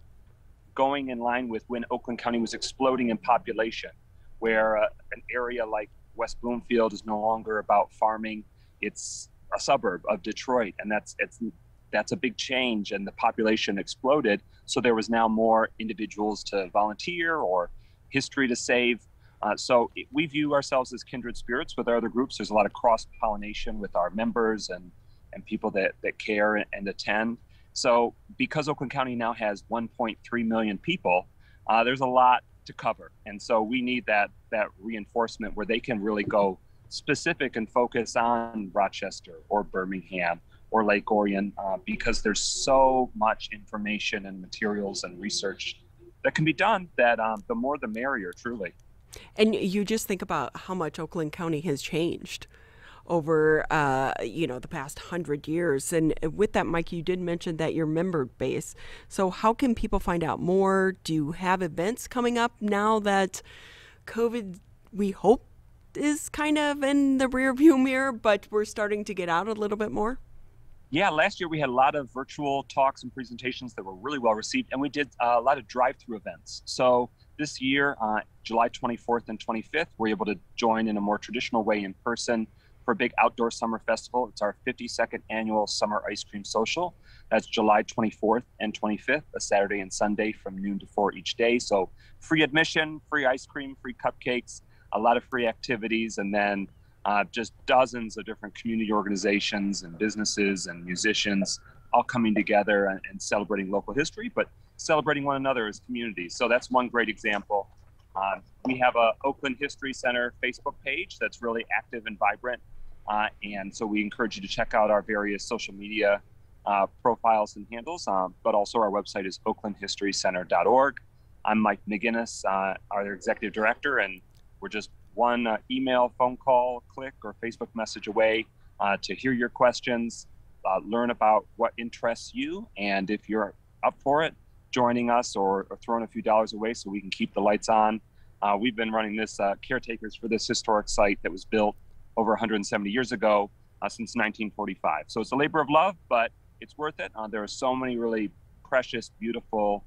going in line with when Oakland County was exploding in population, where an area like West Bloomfield is no longer about farming. It's a suburb of Detroit, and that's a big change, and the population exploded. So there was now more individuals to volunteer or history to save. So we view ourselves as kindred spirits with our other groups. There's a lot of cross-pollination with our members and people that care and attend. So because Oakland County now has 1.3 million people, there's a lot to cover. And so we need that reinforcement where they can really go specific and focus on Rochester or Birmingham or Lake Orion, because there's so much information and materials and research that can be done that the more the merrier, truly. And you just think about how much Oakland County has changed over, the past 100 years. And with that, Mike, you did mention that your member base. So how can people find out more? Do you have events coming up now that COVID, we hope, is kind of in the rearview mirror, but we're starting to get out a little bit more? Yeah, last year we had a lot of virtual talks and presentations that were really well received, and we did a lot of drive-through events. So this year, July 24th and 25th, we're able to join in a more traditional way in person for a big outdoor summer festival. It's our 52nd annual Summer Ice Cream Social. That's July 24th and 25th, a Saturday and Sunday from noon to 4 each day. So free admission, free ice cream, free cupcakes, a lot of free activities, and then just dozens of different community organizations and businesses and musicians all coming together and celebrating local history, but celebrating one another as communities. So that's one great example. We have a Oakland History Center Facebook page that's really active and vibrant. And so we encourage you to check out our various social media profiles and handles, but also our website is oaklandhistorycenter.org. I'm Mike McGinnis, our executive director, and we're just one email, phone call, click, or Facebook message away to hear your questions, learn about what interests you, and if you're up for it, joining us or throwing a few dollars away so we can keep the lights on. We've been running this caretakers for this historic site that was built over 170 years ago since 1945. So it's a labor of love, but it's worth it. There are so many really precious, beautiful,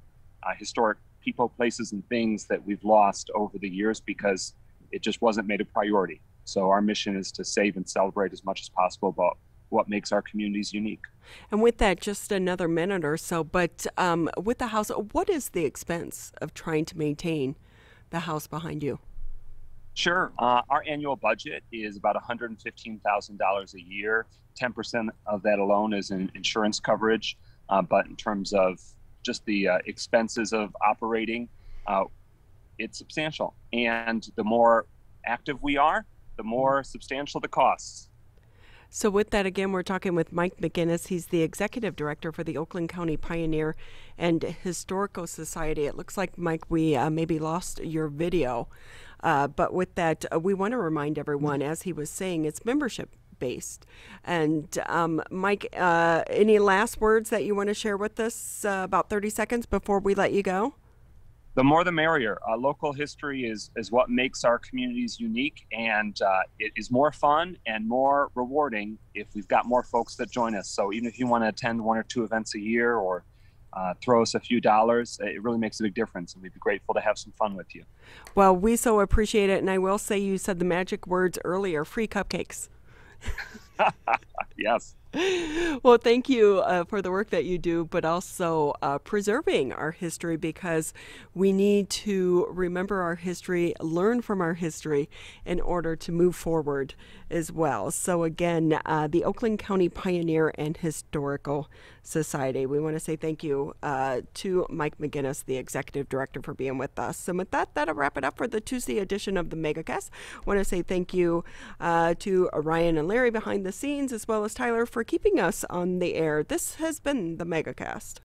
historic people, places, and things that we've lost over the years because it just wasn't made a priority. So our mission is to save and celebrate as much as possible about what makes our communities unique. And with that, just another minute or so, but with the house, what is the expense of trying to maintain the house behind you? Sure. Our annual budget is about $115,000 a year. 10% of that alone is in insurance coverage. But in terms of just the expenses of operating, it's substantial. And the more active we are, the more substantial the costs. So with that, again, we're talking with Mike McGinnis. He's the executive director for the Oakland County Pioneer and Historical Society. It looks like, Mike, we maybe lost your video. But with that, we want to remind everyone, as he was saying, it's membership based. And Mike, any last words that you want to share with us, about 30 seconds before we let you go? The more the merrier. Local history is what makes our communities unique, and it is more fun and more rewarding if we've got more folks that join us. So even if you want to attend one or two events a year or throw us a few dollars, it really makes a big difference, and we'd be grateful to have some fun with you. Well, we so appreciate it, and I will say you said the magic words earlier, free cupcakes. Yes. Well, thank you for the work that you do, but also preserving our history, because we need to remember our history, learn from our history in order to move forward as well. So again, the Oakland County Pioneer and Historical Society, we want to say thank you to Mike McGinnis, the Executive Director, for being with us. And with that, that'll wrap it up for the Tuesday edition of the Megacast. I want to say thank you to Ryan and Larry behind the scenes, as well as Tyler, for keeping us on the air. This has been the Megacast.